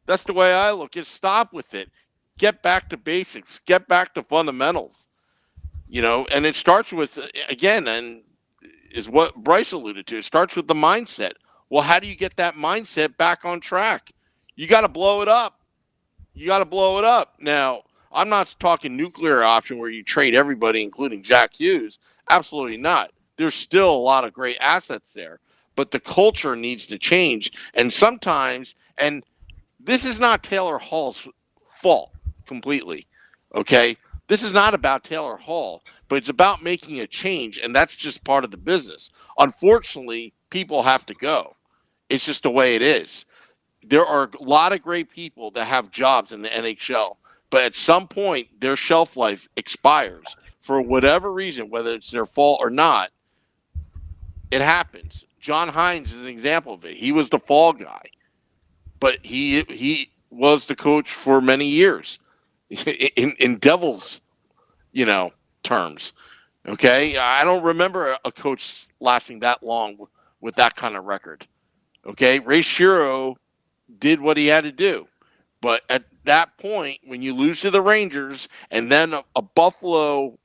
That's the way I look at it. Stop with it. Get back to basics. Get back to fundamentals. And it starts with, again, and is what Bryce alluded to. It starts with the mindset. Well, how do you get that mindset back on track? You got to blow it up. Now, I'm not talking nuclear option where you trade everybody, including Jack Hughes. Absolutely not. There's still a lot of great assets there, but the culture needs to change. And sometimes, and this is not Taylor Hall's fault completely. Okay. This is not about Taylor Hall, but it's about making a change. And that's just part of the business. Unfortunately, people have to go. It's just the way it is. There are a lot of great people that have jobs in the NHL, but at some point, their shelf life expires for whatever reason, whether it's their fault or not. It happens. John Hines is an example of it. He was the fall guy, but he was the coach for many years in Devils, terms. Okay, I don't remember a coach lasting that long with that kind of record. Okay, Ray Shero did what he had to do, but at that point, when you lose to the Rangers and then a Buffalo,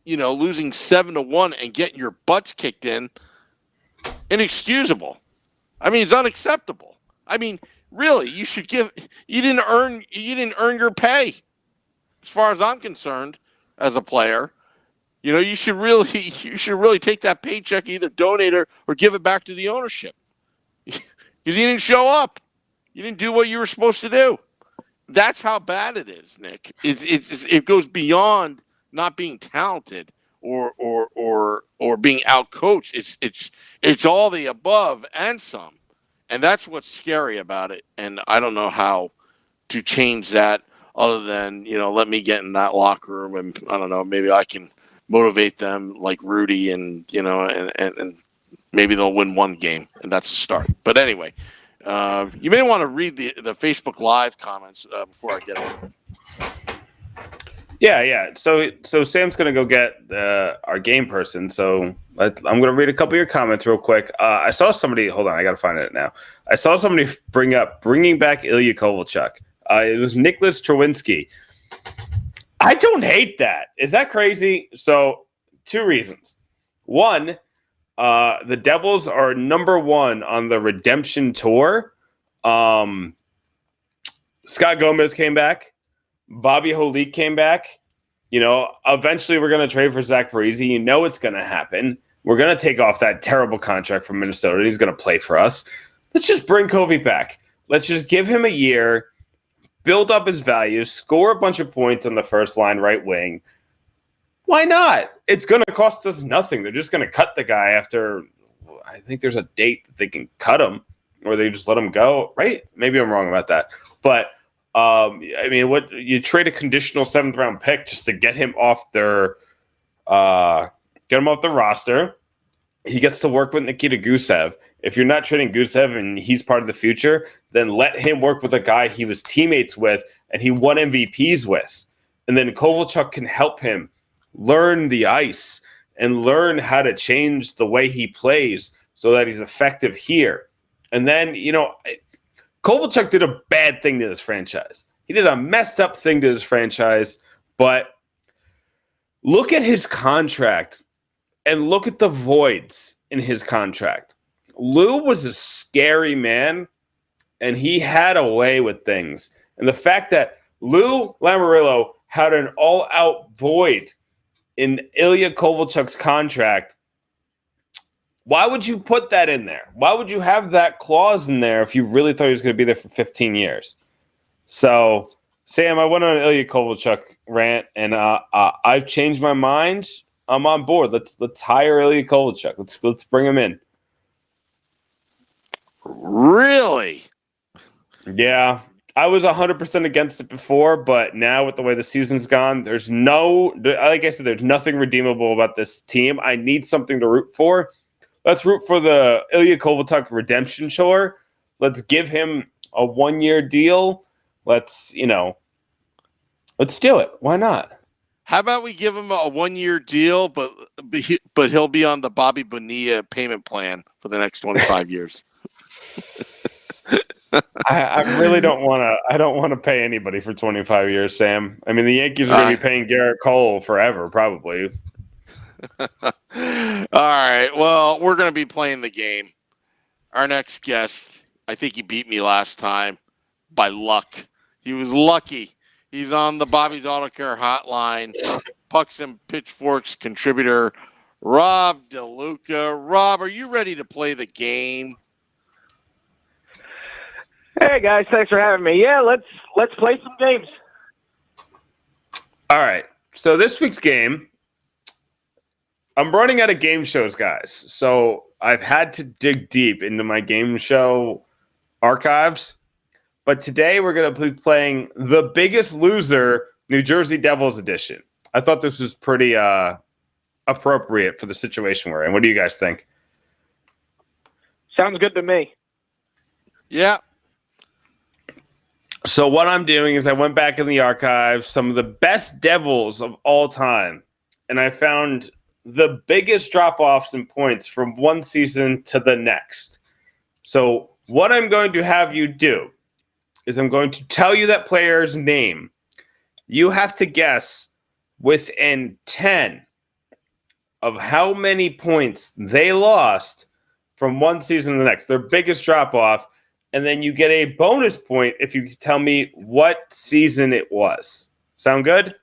losing 7-1 and getting your butts kicked in, inexcusable. I mean, it's unacceptable. I mean, really, you didn't earn your pay, as far as I'm concerned, as a player. You should really take that paycheck, either donate or give it back to the ownership, because you didn't show up. You didn't do what you were supposed to do. That's how bad it is, Nick. It goes beyond not being talented or being outcoached. It's all the above and some, and that's what's scary about it. And I don't know how to change that other than let me get in that locker room, and I don't know, maybe I can motivate them like Rudy, and and maybe they'll win one game, and that's a start. But anyway. You may want to read the Facebook Live comments before I get it. Yeah. So Sam's gonna go get our game person. So I'm gonna read a couple of your comments real quick. I saw somebody. Hold on, I gotta find it now. I saw somebody bringing back Ilya Kovalchuk. It was Nicholas Trowinski. I don't hate that. Is that crazy? So 2 reasons. One. The Devils are number 1 on the redemption tour. Scott Gomez came back. Bobby Holik came back. Eventually we're going to trade for Zach Parise. It's going to happen. We're going to take off that terrible contract from Minnesota. He's going to play for us. Let's just bring Covey back. Let's just give him a year, build up his value, score a bunch of points on the first line right wing. Why not? It's going to cost us nothing. They're just going to cut the guy after, I think there's a date that they can cut him, or they just let him go, right? Maybe I'm wrong about that. But, what you trade a conditional 7th round pick just to get him off the roster. He gets to work with Nikita Gusev. If you're not trading Gusev and he's part of the future, then let him work with a guy he was teammates with and he won MVPs with. And then Kovalchuk can help him learn the ice and learn how to change the way he plays so that he's effective here. And then, Kovalchuk did a bad thing to this franchise. He did a messed up thing to this franchise, but look at his contract and look at the voids in his contract. Lou was a scary man, and he had a way with things. And the fact that Lou Lamoriello had an all-out void in Ilya Kovalchuk's contract, why would you put that in there? Why would you have that clause in there if you really thought he was going to be there for 15 years? So, Sam, I went on an Ilya Kovalchuk rant, and I've changed my mind. I'm on board. Let's hire Ilya Kovalchuk. Let's bring him in. Really? Yeah. I was 100% against it before, but now with the way the season's gone, there's nothing redeemable about this team. I need something to root for. Let's root for the Ilya Kovalchuk redemption tour. Let's give him a 1-year deal. Let's do it. Why not? How about we give him a 1-year deal, but he'll be on the Bobby Bonilla payment plan for the next 25 years. I really don't want to. I don't want to pay anybody for 25 years, Sam. I mean, the Yankees are going to be paying Garrett Cole forever, probably. All right. Well, we're going to be playing the game. Our next guest, I think he beat me last time by luck. He was lucky. He's on the Bobby's Auto Care hotline. Pucks and Pitchforks contributor, Rob DeLuca. Rob, are you ready to play the game? Hey guys, thanks for having me. Yeah, let's play some games. All right. So this week's game, I'm running out of game shows, guys. So I've had to dig deep into my game show archives. But today we're going to be playing The Biggest Loser, New Jersey Devils edition. I thought this was pretty appropriate for the situation we're in. What do you guys think? Sounds good to me. Yeah. So what I'm doing is I went back in the archives, some of the best Devils of all time, and I found the biggest drop-offs in points from one season to the next. So what I'm going to have you do is I'm going to tell you that player's name. You have to guess within 10 of how many points they lost from one season to the next, their biggest drop-off. And then you get a bonus point if you tell me what season it was. Sound good?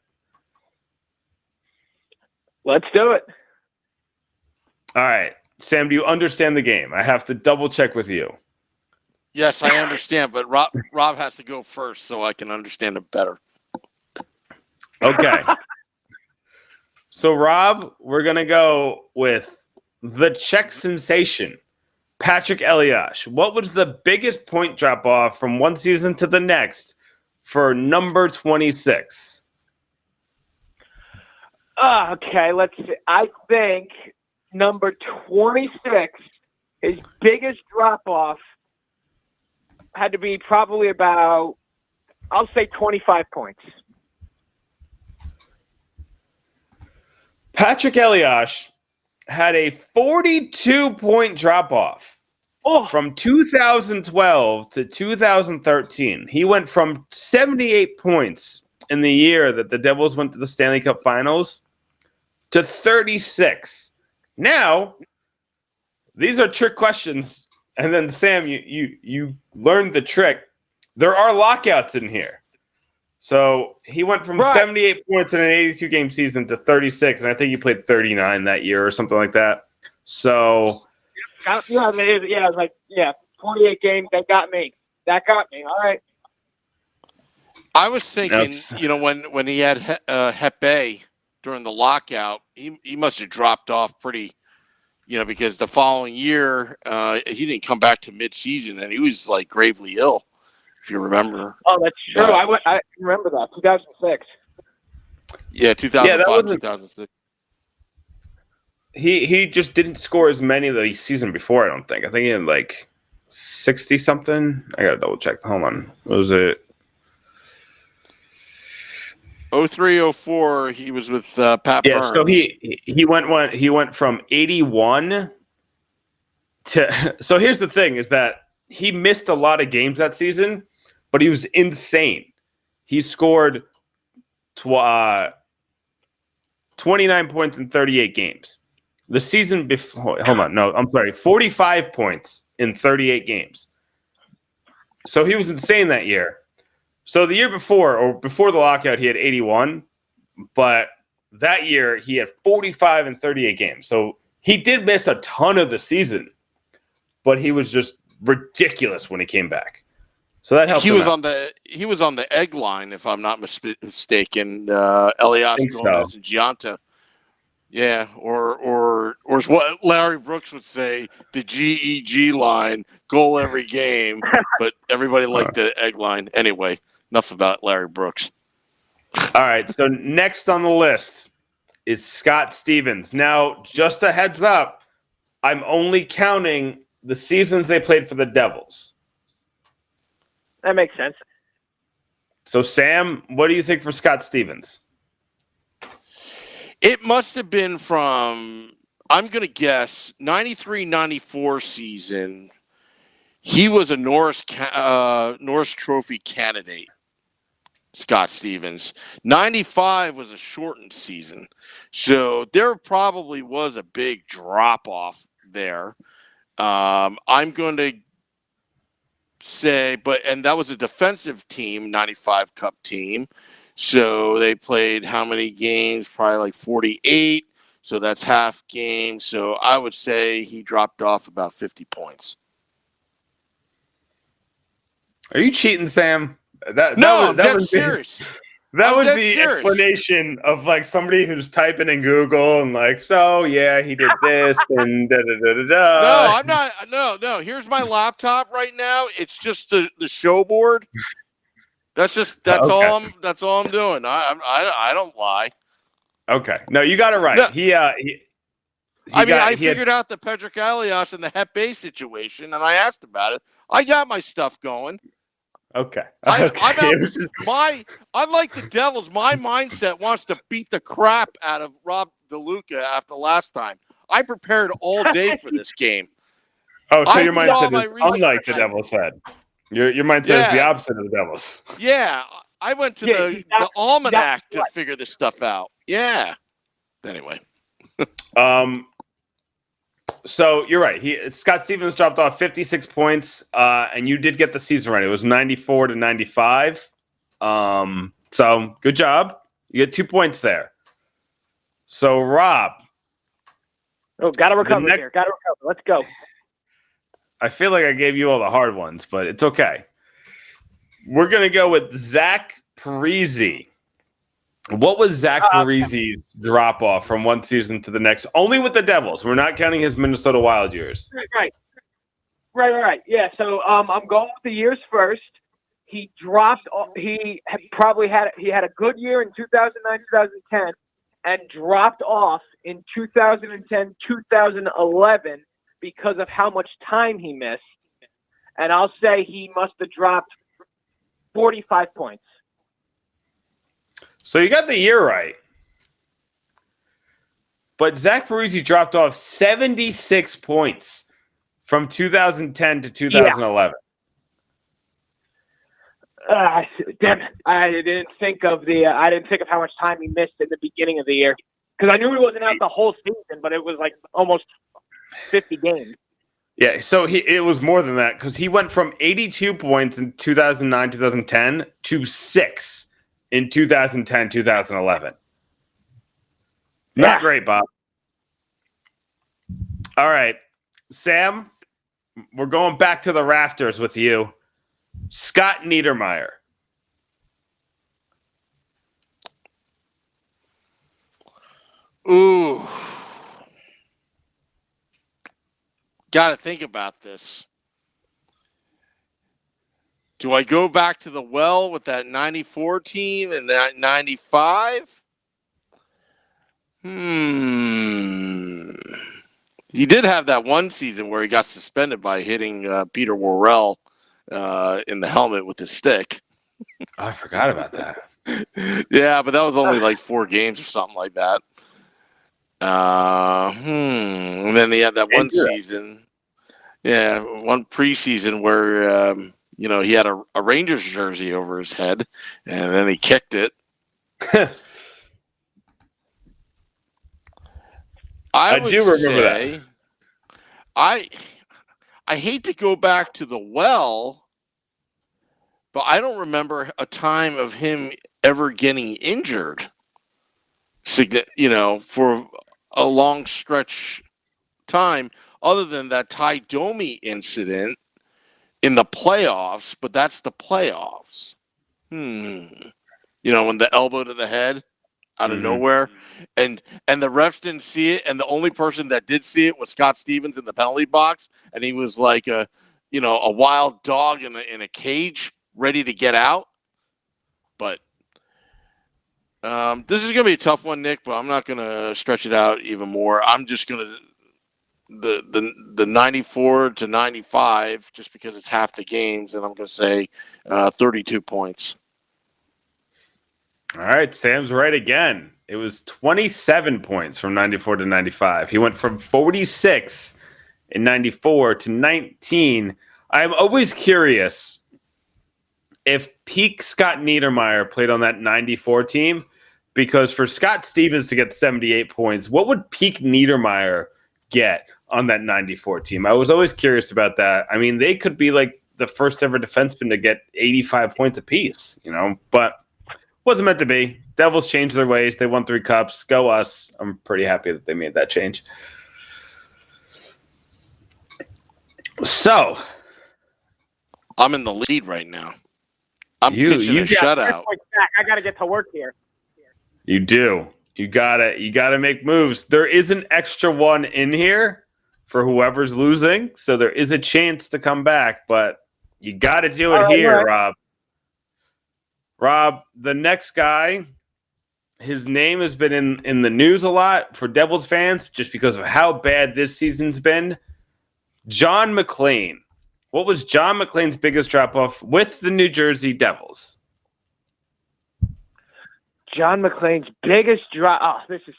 Let's do it. All right. Sam, do you understand the game? I have to double check with you. Yes, I understand, but Rob has to go first so I can understand it better. Okay. So, Rob, we're going to go with the Czech sensation, Patrick Elias. What was the biggest point drop-off from one season to the next for number 26? Okay, let's see. I think number 26, his biggest drop-off had to be probably about, I'll say 25 points. Patrick Elias had a 42-point drop-off from 2012 to 2013. He went from 78 points in the year that the Devils went to the Stanley Cup Finals to 36. Now, these are trick questions. And then, Sam, you learned the trick. There are lockouts in here. So he went from 78 points in an 82-game season to 36, and I think he played 39 that year or something like that. So, yeah, it was like 28 games. That got me. All right. I was thinking, when he had Hep A during the lockout, he must have dropped off pretty, because the following year he didn't come back to mid-season, and he was like gravely ill. If you remember. Oh, that's true. I remember that. 2006. Yeah, 2005, 2006. He just didn't score as many the season before, I don't think. I think he had like 60-something. I got to double check. Hold on. What was it? 03-04, he was with Pat Burns. So he went from 81 to – so here's the thing is that he missed a lot of games that season, but he was insane. He scored 29 points in 38 games. The season before, 45 points in 38 games. So he was insane that year. So the year before, or before the lockout, he had 81, but that year he had 45 in 38 games. So he did miss a ton of the season, but he was just ridiculous when he came back. So that helped. He was on the egg line, if I'm not mistaken. Elias, Gomez, and Gianta. Yeah, or what Larry Brooks would say, the GEG line, goal every game, but everybody liked the egg line. Anyway, enough about Larry Brooks. All right, so next on the list is Scott Stevens. Now, just a heads up, I'm only counting the seasons they played for the Devils. That makes sense. So, Sam, what do you think for Scott Stevens? It must have been from, I'm going to guess, 93-94 season. He was a Norris Trophy candidate, Scott Stevens. 95 was a shortened season. So there probably was a big drop-off there. I'm going to say, and that was a defensive team, 95 Cup team. So they played how many games? Probably like 48. So that's half game. So I would say he dropped off about 50 points. Are you cheating, Sam? I'm dead serious. That was the serious. explanation of like somebody who's typing in Google and like, so yeah, he did this and da da da da da. No, I'm not. No. Here's my laptop right now. It's just the show board. That's Okay. all I'm doing. I don't lie. Okay. No, you got it right. No. I figured out the Pedrick Alias and the Hep Bay situation, and I asked about it. I got my stuff going. Okay. I'm like the Devils. My mindset wants to beat the crap out of Rob DeLuca after last time. I prepared all day for this game. Oh, so your mindset is unlike the Devils said. Your mindset is the opposite of the Devils. Yeah, I went to the almanac to figure this stuff out. Yeah. Anyway. So you're right. Scott Stevens dropped off 56 points, and you did get the season right. It was 94-95. So good job. You get 2 points there. So Rob. Oh, gotta recover here. Gotta recover. Let's go. I feel like I gave you all the hard ones, but it's okay. We're gonna go with Zach Parise. What was Zach Parise's drop off from one season to the next? Only with the Devils. We're not counting his Minnesota Wild years. Right. Yeah. So I'm going with the years first. He dropped. He had a good year in 2009, 2010, and dropped off in 2010, 2011 because of how much time he missed. And I'll say he must have dropped 45 points. So you got the year right. But Zach Parise dropped off 76 points from 2010 to 2011. Damn it. I didn't think of how much time he missed in the beginning of the year. Because I knew he wasn't out the whole season, but it was like almost 50 games. Yeah, so it was more than that because he went from 82 points in 2009, 2010 to 6 in 2010, 2011. Not great, Bob. All right, Sam, we're going back to the rafters with you. Scott Niedermayer. Ooh. Got to think about this. Do I go back to the well with that 94 team and that 95? He did have that one season where he got suspended by hitting Peter Worrell in the helmet with his stick. I forgot about that. Yeah, but that was only like 4 games or something like that. And then he had that one season. Yeah, one preseason where he had a Rangers jersey over his head, and then he kicked it. I do remember that. I hate to go back to the well, but I don't remember a time of him ever getting injured, for a long stretch time, other than that Ty Domi incident in the playoffs, but that's the playoffs. When the elbow to the head out of nowhere, and the refs didn't see it, and the only person that did see it was Scott Stevens in the penalty box, and he was like a wild dog in a cage ready to get out. But this is gonna be a tough one, Nick, but I'm not gonna stretch it out even more. I'm just gonna the 94 to 95, just because it's half the games, and I'm gonna say 32 points. All right, Sam's right again. It was 27 points from 94 to 95. He went from 46 in 94 to 19. I'm always curious if peak Scott Niedermeyer played on that 94 team, because for Scott Stevens to get 78 points, what would peak Niedermeyer get on that 94 team? I was always curious about that. I mean, they could be like the first ever defenseman to get 85 points apiece, but wasn't meant to be. Devils changed their ways. They won 3 cups. Go us. I'm pretty happy that they made that change. So I'm in the lead right now. I'm pitching a shutout. I got to get to work here. You do. You gotta make moves. There is an extra one in here for whoever's losing, so there is a chance to come back, but you gotta do it here, Rob. Rob, the next guy, his name has been in the news a lot for Devils fans just because of how bad this season's been. John McClain. What was John McClain's biggest drop-off with the New Jersey Devils? John McClain's biggest drop. Oh, this is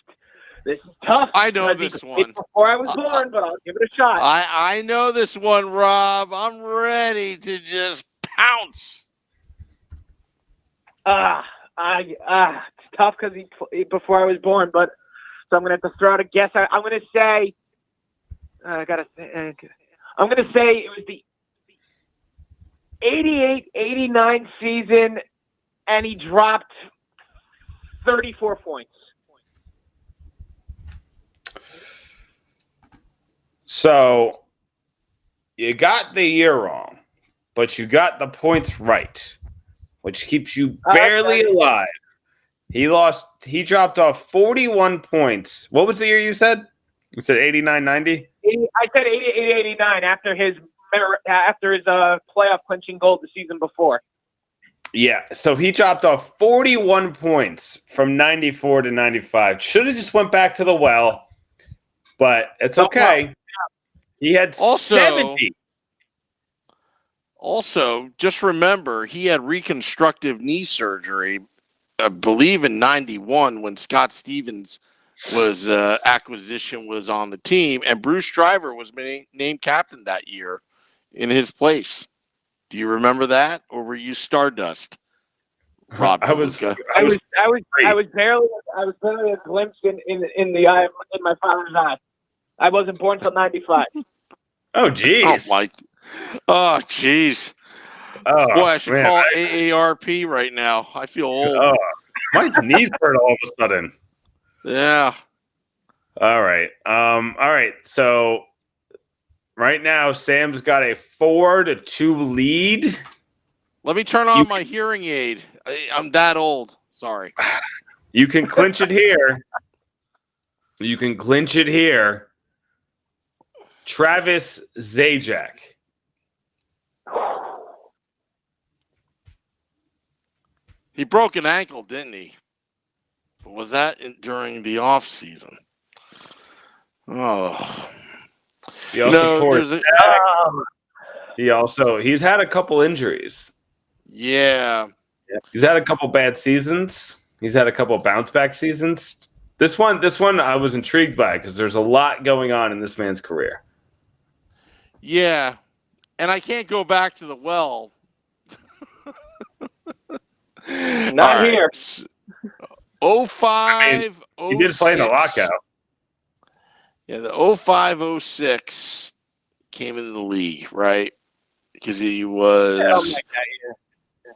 tough. I know this one. Before I was born, but I'll give it a shot. I know this one, Rob. I'm ready to just pounce. It's tough because he before I was born, but so I'm gonna have to throw out a guess. I'm gonna say I'm gonna say it was the 88-89 season, and he dropped 34 points. So you got the year wrong, but you got the points right, which keeps you barely alive. He dropped off 41 points. What was the year you said? You said 89-90? I said 88-89 after his playoff clinching goal the season before. Yeah, so he dropped off 41 points from 94 to 95. Should have just went back to the well, but it's okay. He had 70. Also, just remember, he had reconstructive knee surgery, I believe in 91 when Scott Stevens was acquisition was on the team, and Bruce Driver was named captain that year in his place. Do you remember that, or were you Stardust, Rob? I was barely a glimpse in the eye in my father's eye. I wasn't born till 95. Oh, jeez. Oh, jeez. Oh, boy, I should call AARP right now. I feel old. Oh, my knees hurt all of a sudden. Yeah. All right. All right. So right now, Sam's got a 4-2 lead. Let me turn on my hearing aid. I'm that old. Sorry. You can clinch it here. Travis Zajac. He broke an ankle, didn't he? Was that during the off season? Oh. He also tore his back. He's had a couple injuries. Yeah. He's had a couple bad seasons. He's had a couple bounce back seasons. This one I was intrigued by because there's a lot going on in this man's career. Yeah. And I can't go back to the well. Not here. 05, he did play in the lockout. Yeah, the 05-06 came into the league, right? Because he was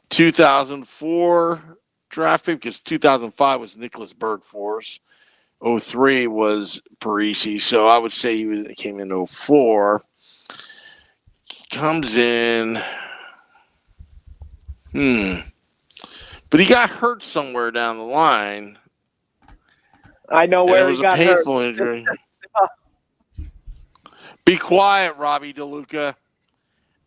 2004 draft pick, because 2005 was Nicholas Bergfors. 03 was Parisi, so I would say he came in 04. He comes in. But he got hurt somewhere down the line. I know where he got hurt. It was a painful injury. Be quiet, Robbie DeLuca.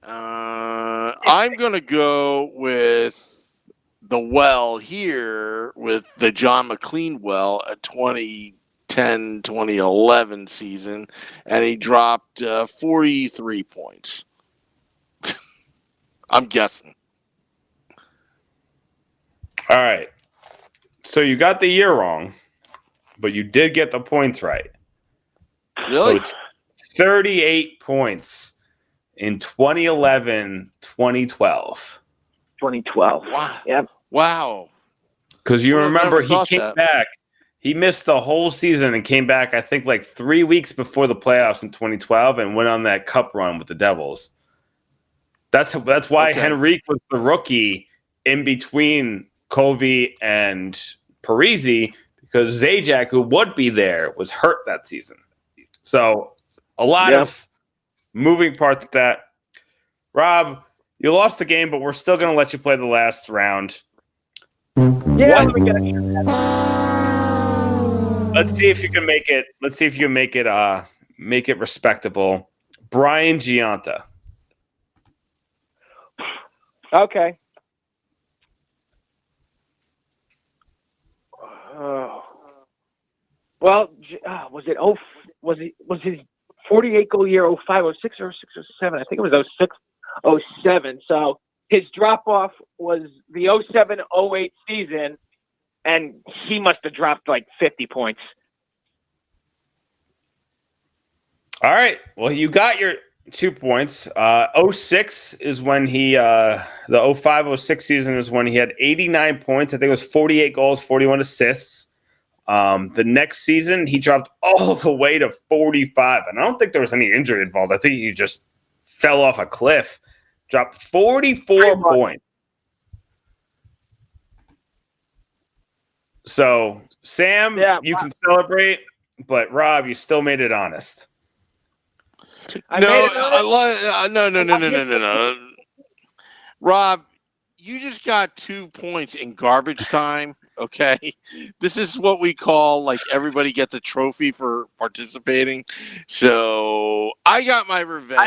I'm going to go with the well here with the John McClain well at 2010-2011 season, and he dropped 43 points. I'm guessing. All right. So you got the year wrong, but you did get the points right. So Really? it's 38 points in 2011, 2012. 2012. Wow. Yep. Wow. Because you Would have remember never he thought came that. back. He missed the whole season and came back, I think, like 3 weeks before the playoffs in 2012 and went on that cup run with the Devils. That's why Okay. Henrique was the rookie in between Covey and Parisi, because Zajac, who would be there, was hurt that season. So a lot of moving parts with that. Rob, you lost the game, but we're still going to let you play the last round. Yeah, let me get it. Let's see if you can make it. Let's see if you can make it respectable. Brian Giunta. Okay. Well, was his 48 goal year 05, 06, or 06, 07? I think it was 06, 07. So his drop off was the 07, 08 season, and he must have dropped like 50 points. All right. Well, you got your 2 points. 06 is when the 05, 06 season is when he had 89 points. I think it was 48 goals, 41 assists. The next season, he dropped all the way to 45. And I don't think there was any injury involved. I think he just fell off a cliff. Dropped 44 points. So, Sam, you can celebrate, but Rob, you still made it honest. No. Rob, you just got 2 points in garbage time. Okay, this is what we call like everybody gets a trophy for participating. So I got my revenge.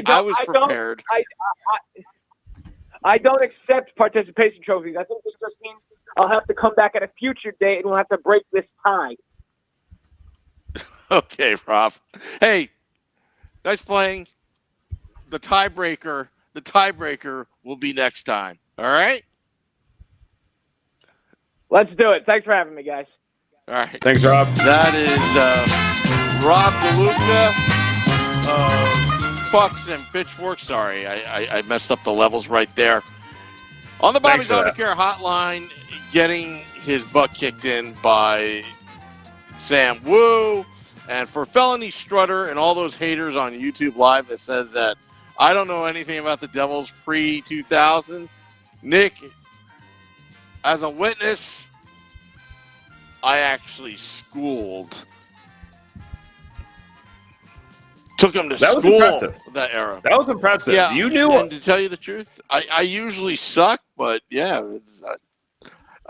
I was prepared. I don't accept participation trophies. I think this just means I'll have to come back at a future date and we'll have to break this tie. Okay, Rob. Hey, nice playing. The tiebreaker will be next time. All right? Let's do it. Thanks for having me, guys. All right. Thanks, Rob. That is Rob DeLuca, Pucks and Pitchforks. Sorry, I messed up the levels right there. On the Bobby's Auto Care hotline, getting his butt kicked in by Sam Wu. And for Felony Strutter and all those haters on YouTube Live that says that I don't know anything about the Devils pre-2000, Nick, as a witness, I actually schooled. Took him to school that era. That was impressive. Yeah, you knew. And to tell you the truth, I usually suck, but yeah,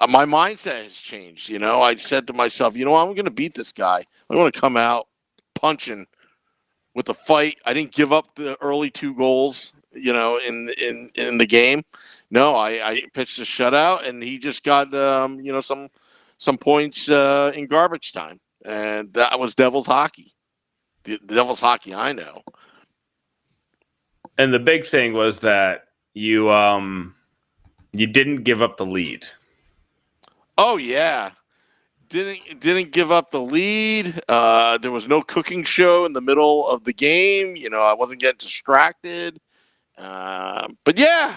my mindset has changed. You know, I said to myself, I'm going to beat this guy. I want to come out punching with the fight. I didn't give up the early 2 goals, in the game. No, I pitched a shutout, and he just got some points in garbage time, and that was Devils hockey. The Devils hockey I know. And the big thing was that you didn't give up the lead. Oh yeah, didn't give up the lead. There was no cooking show in the middle of the game. I wasn't getting distracted. But yeah.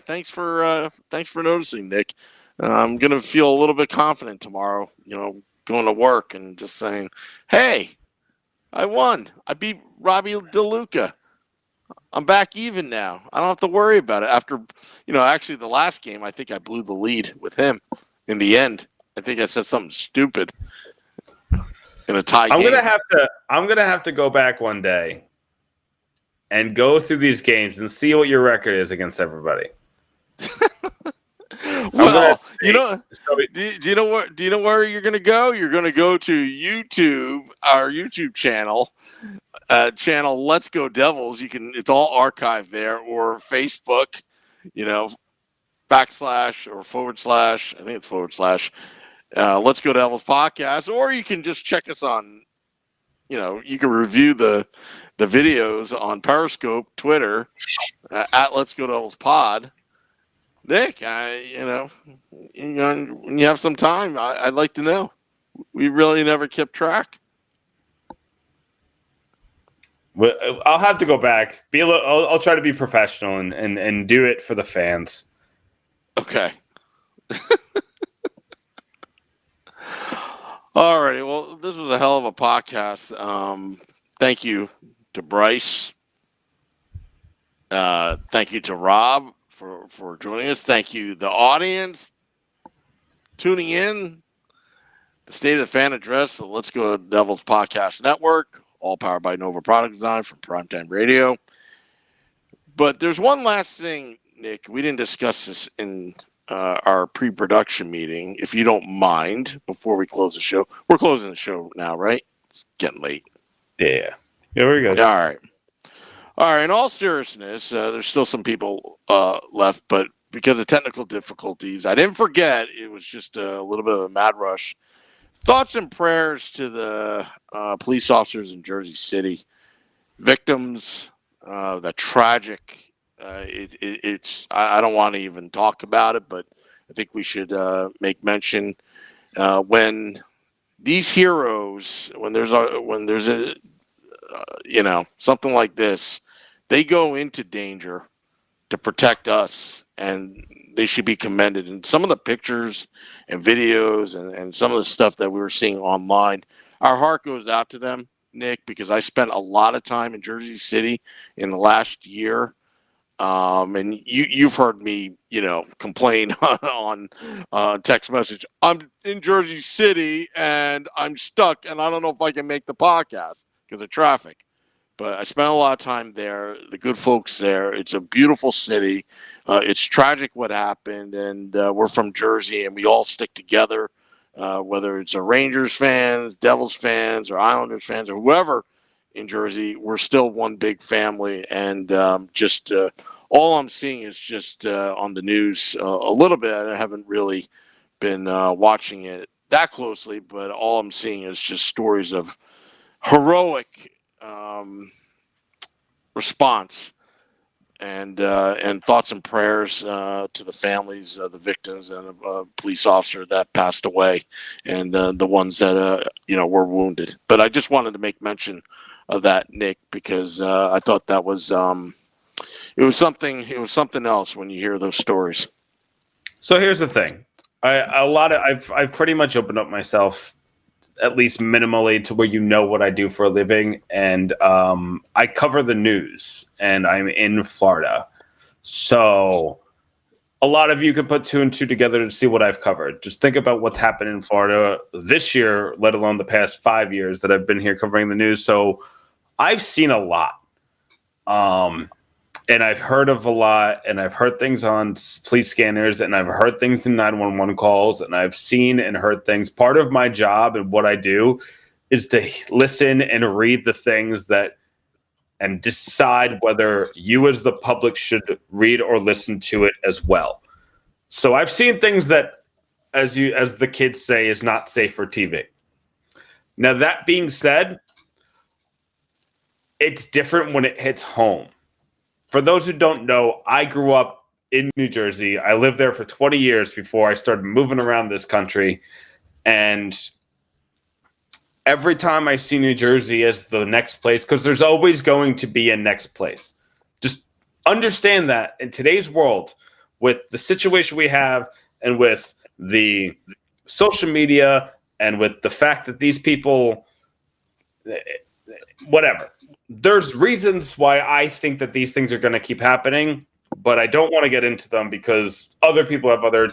Thanks for noticing, Nick. I'm gonna feel a little bit confident tomorrow. Going to work and just saying, "Hey, I won. I beat Robbie DeLuca. I'm back even now. I don't have to worry about it." After, actually the last game, I think I blew the lead with him in the end. I think I said something stupid in a tie game. I'm gonna have to go back one day and go through these games and see what your record is against everybody. Well, do you know where you're going to go? You're going to go to YouTube, our YouTube channel, Let's Go Devils. It's all archived there, or Facebook, / or / I think it's / Let's Go Devils podcast, or you can just check us on, you can review the videos on Periscope, Twitter, at Let's Go Devils Pod. Nick, when you have some time, I'd like to know. We really never kept track. Well, I'll have to go back. I'll try to be professional and do it for the fans. Okay. All right. Well, this was a hell of a podcast. Thank you to Bryce. Thank you to Rob for joining us. Thank you, the audience, tuning in. The State of the Fan address. So let's go Devils Podcast Network, all powered by Nova Product Design from Primetime Radio. But there's one last thing, Nick. We didn't discuss this in our pre-production meeting, if you don't mind, before we close the show. We're closing the show now, right? It's getting late. Yeah, we're good. All right. All right. In all seriousness, there's still some people left, but because of technical difficulties, I didn't forget. It was just a little bit of a mad rush. Thoughts and prayers to the police officers in Jersey City, victims. The tragic. It's. I don't want to even talk about it, but I think we should make mention when these heroes, when there's a something like this, they go into danger to protect us, and they should be commended. And some of the pictures and videos and some of the stuff that we were seeing online, our heart goes out to them, Nick, because I spent a lot of time in Jersey City in the last year. And you've heard me, complain on text message. I'm in Jersey City and I'm stuck and I don't know if I can make the podcast because of traffic. But I spent a lot of time there. The good folks there. It's a beautiful city. It's tragic what happened, and we're from Jersey, and we all stick together. Whether it's a Rangers fans, Devils fans, or Islanders fans, or whoever in Jersey, we're still one big family. And just all I'm seeing is just on the news a little bit. I haven't really been watching it that closely, but all I'm seeing is just stories of heroic response and thoughts and prayers to the families of the victims and the police officer that passed away and the ones that were wounded. But I just wanted to make mention of that, Nick, because I thought that was it was something else when you hear those stories. So here's the thing. I've pretty much opened up myself at least minimally to where what I do for a living. And I cover the news and I'm in Florida. So a lot of you can put two and two together to see what I've covered. Just think about what's happened in Florida this year, let alone the past 5 years that I've been here covering the news. So I've seen a lot. And I've heard of a lot, and I've heard things on police scanners, and I've heard things in 911 calls, and I've seen and heard things. Part of my job and what I do is to listen and read the things and decide whether you as the public should read or listen to it as well. So I've seen things that, as the kids say, is not safe for TV. Now, that being said, it's different when it hits home. For those who don't know, I grew up in New Jersey. I lived there for 20 years before I started moving around this country. And every time I see New Jersey as the next place, because there's always going to be a next place. Just understand that in today's world, with the situation we have and with the social media and with the fact that these people, whatever, there's reasons why I think that these things are going to keep happening, but I don't want to get into them because other people have other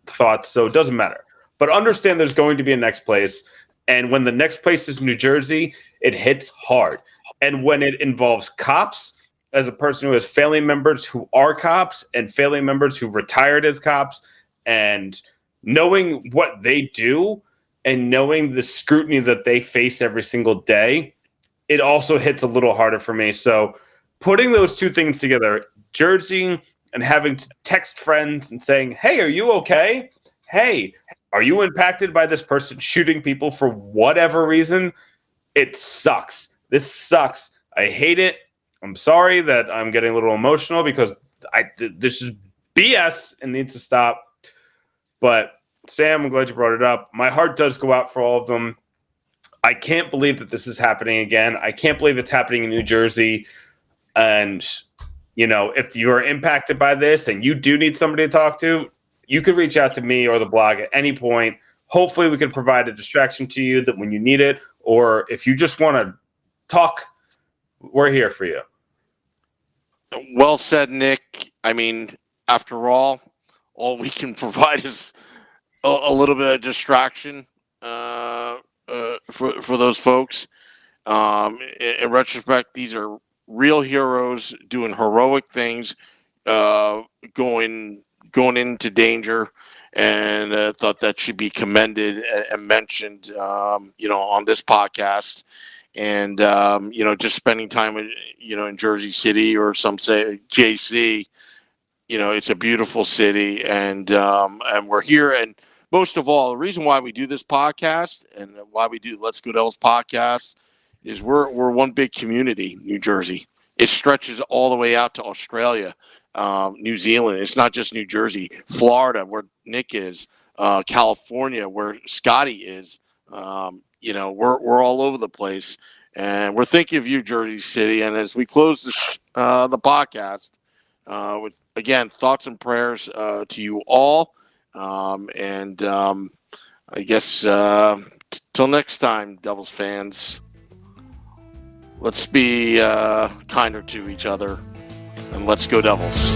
thoughts, so it doesn't matter. But understand there's going to be a next place, and when the next place is New Jersey, it hits hard. And when it involves cops, as a person who has family members who are cops and family members who retired as cops, and knowing what they do and knowing the scrutiny that they face every single day, it also hits a little harder for me. So putting those two things together, Jersey and having to text friends and saying, hey, are you okay? Hey, are you impacted by this person shooting people for whatever reason? It sucks. This sucks. I hate it. I'm sorry that I'm getting a little emotional because this is BS and needs to stop. But Sam, I'm glad you brought it up. My heart does go out for all of them. I can't believe that this is happening again. I can't believe it's happening in New Jersey. And, you know, if you're impacted by this and you do need somebody to talk to, you could reach out to me or the blog at any point. Hopefully we can provide a distraction to you that when you need it, or if you just want to talk, we're here for you. Well said, Nick. I mean, after all we can provide is a little bit of distraction for those folks. In retrospect, these are real heroes doing heroic things, going into danger, and thought that should be commended and mentioned, on this podcast. And just spending time, in Jersey City, or some say JC. It's a beautiful city, and we're here. And most of all, the reason why we do this podcast and why we do Let's Go Devils podcast is we're one big community, New Jersey. It stretches all the way out to Australia, New Zealand. It's not just New Jersey, Florida, where Nick is, California, where Scotty is. We're all over the place, and we're thinking of you, Jersey City. And as we close the podcast, with again thoughts and prayers to you all, and I guess till next time, Devils fans. Let's be kinder to each other, and let's go Devils.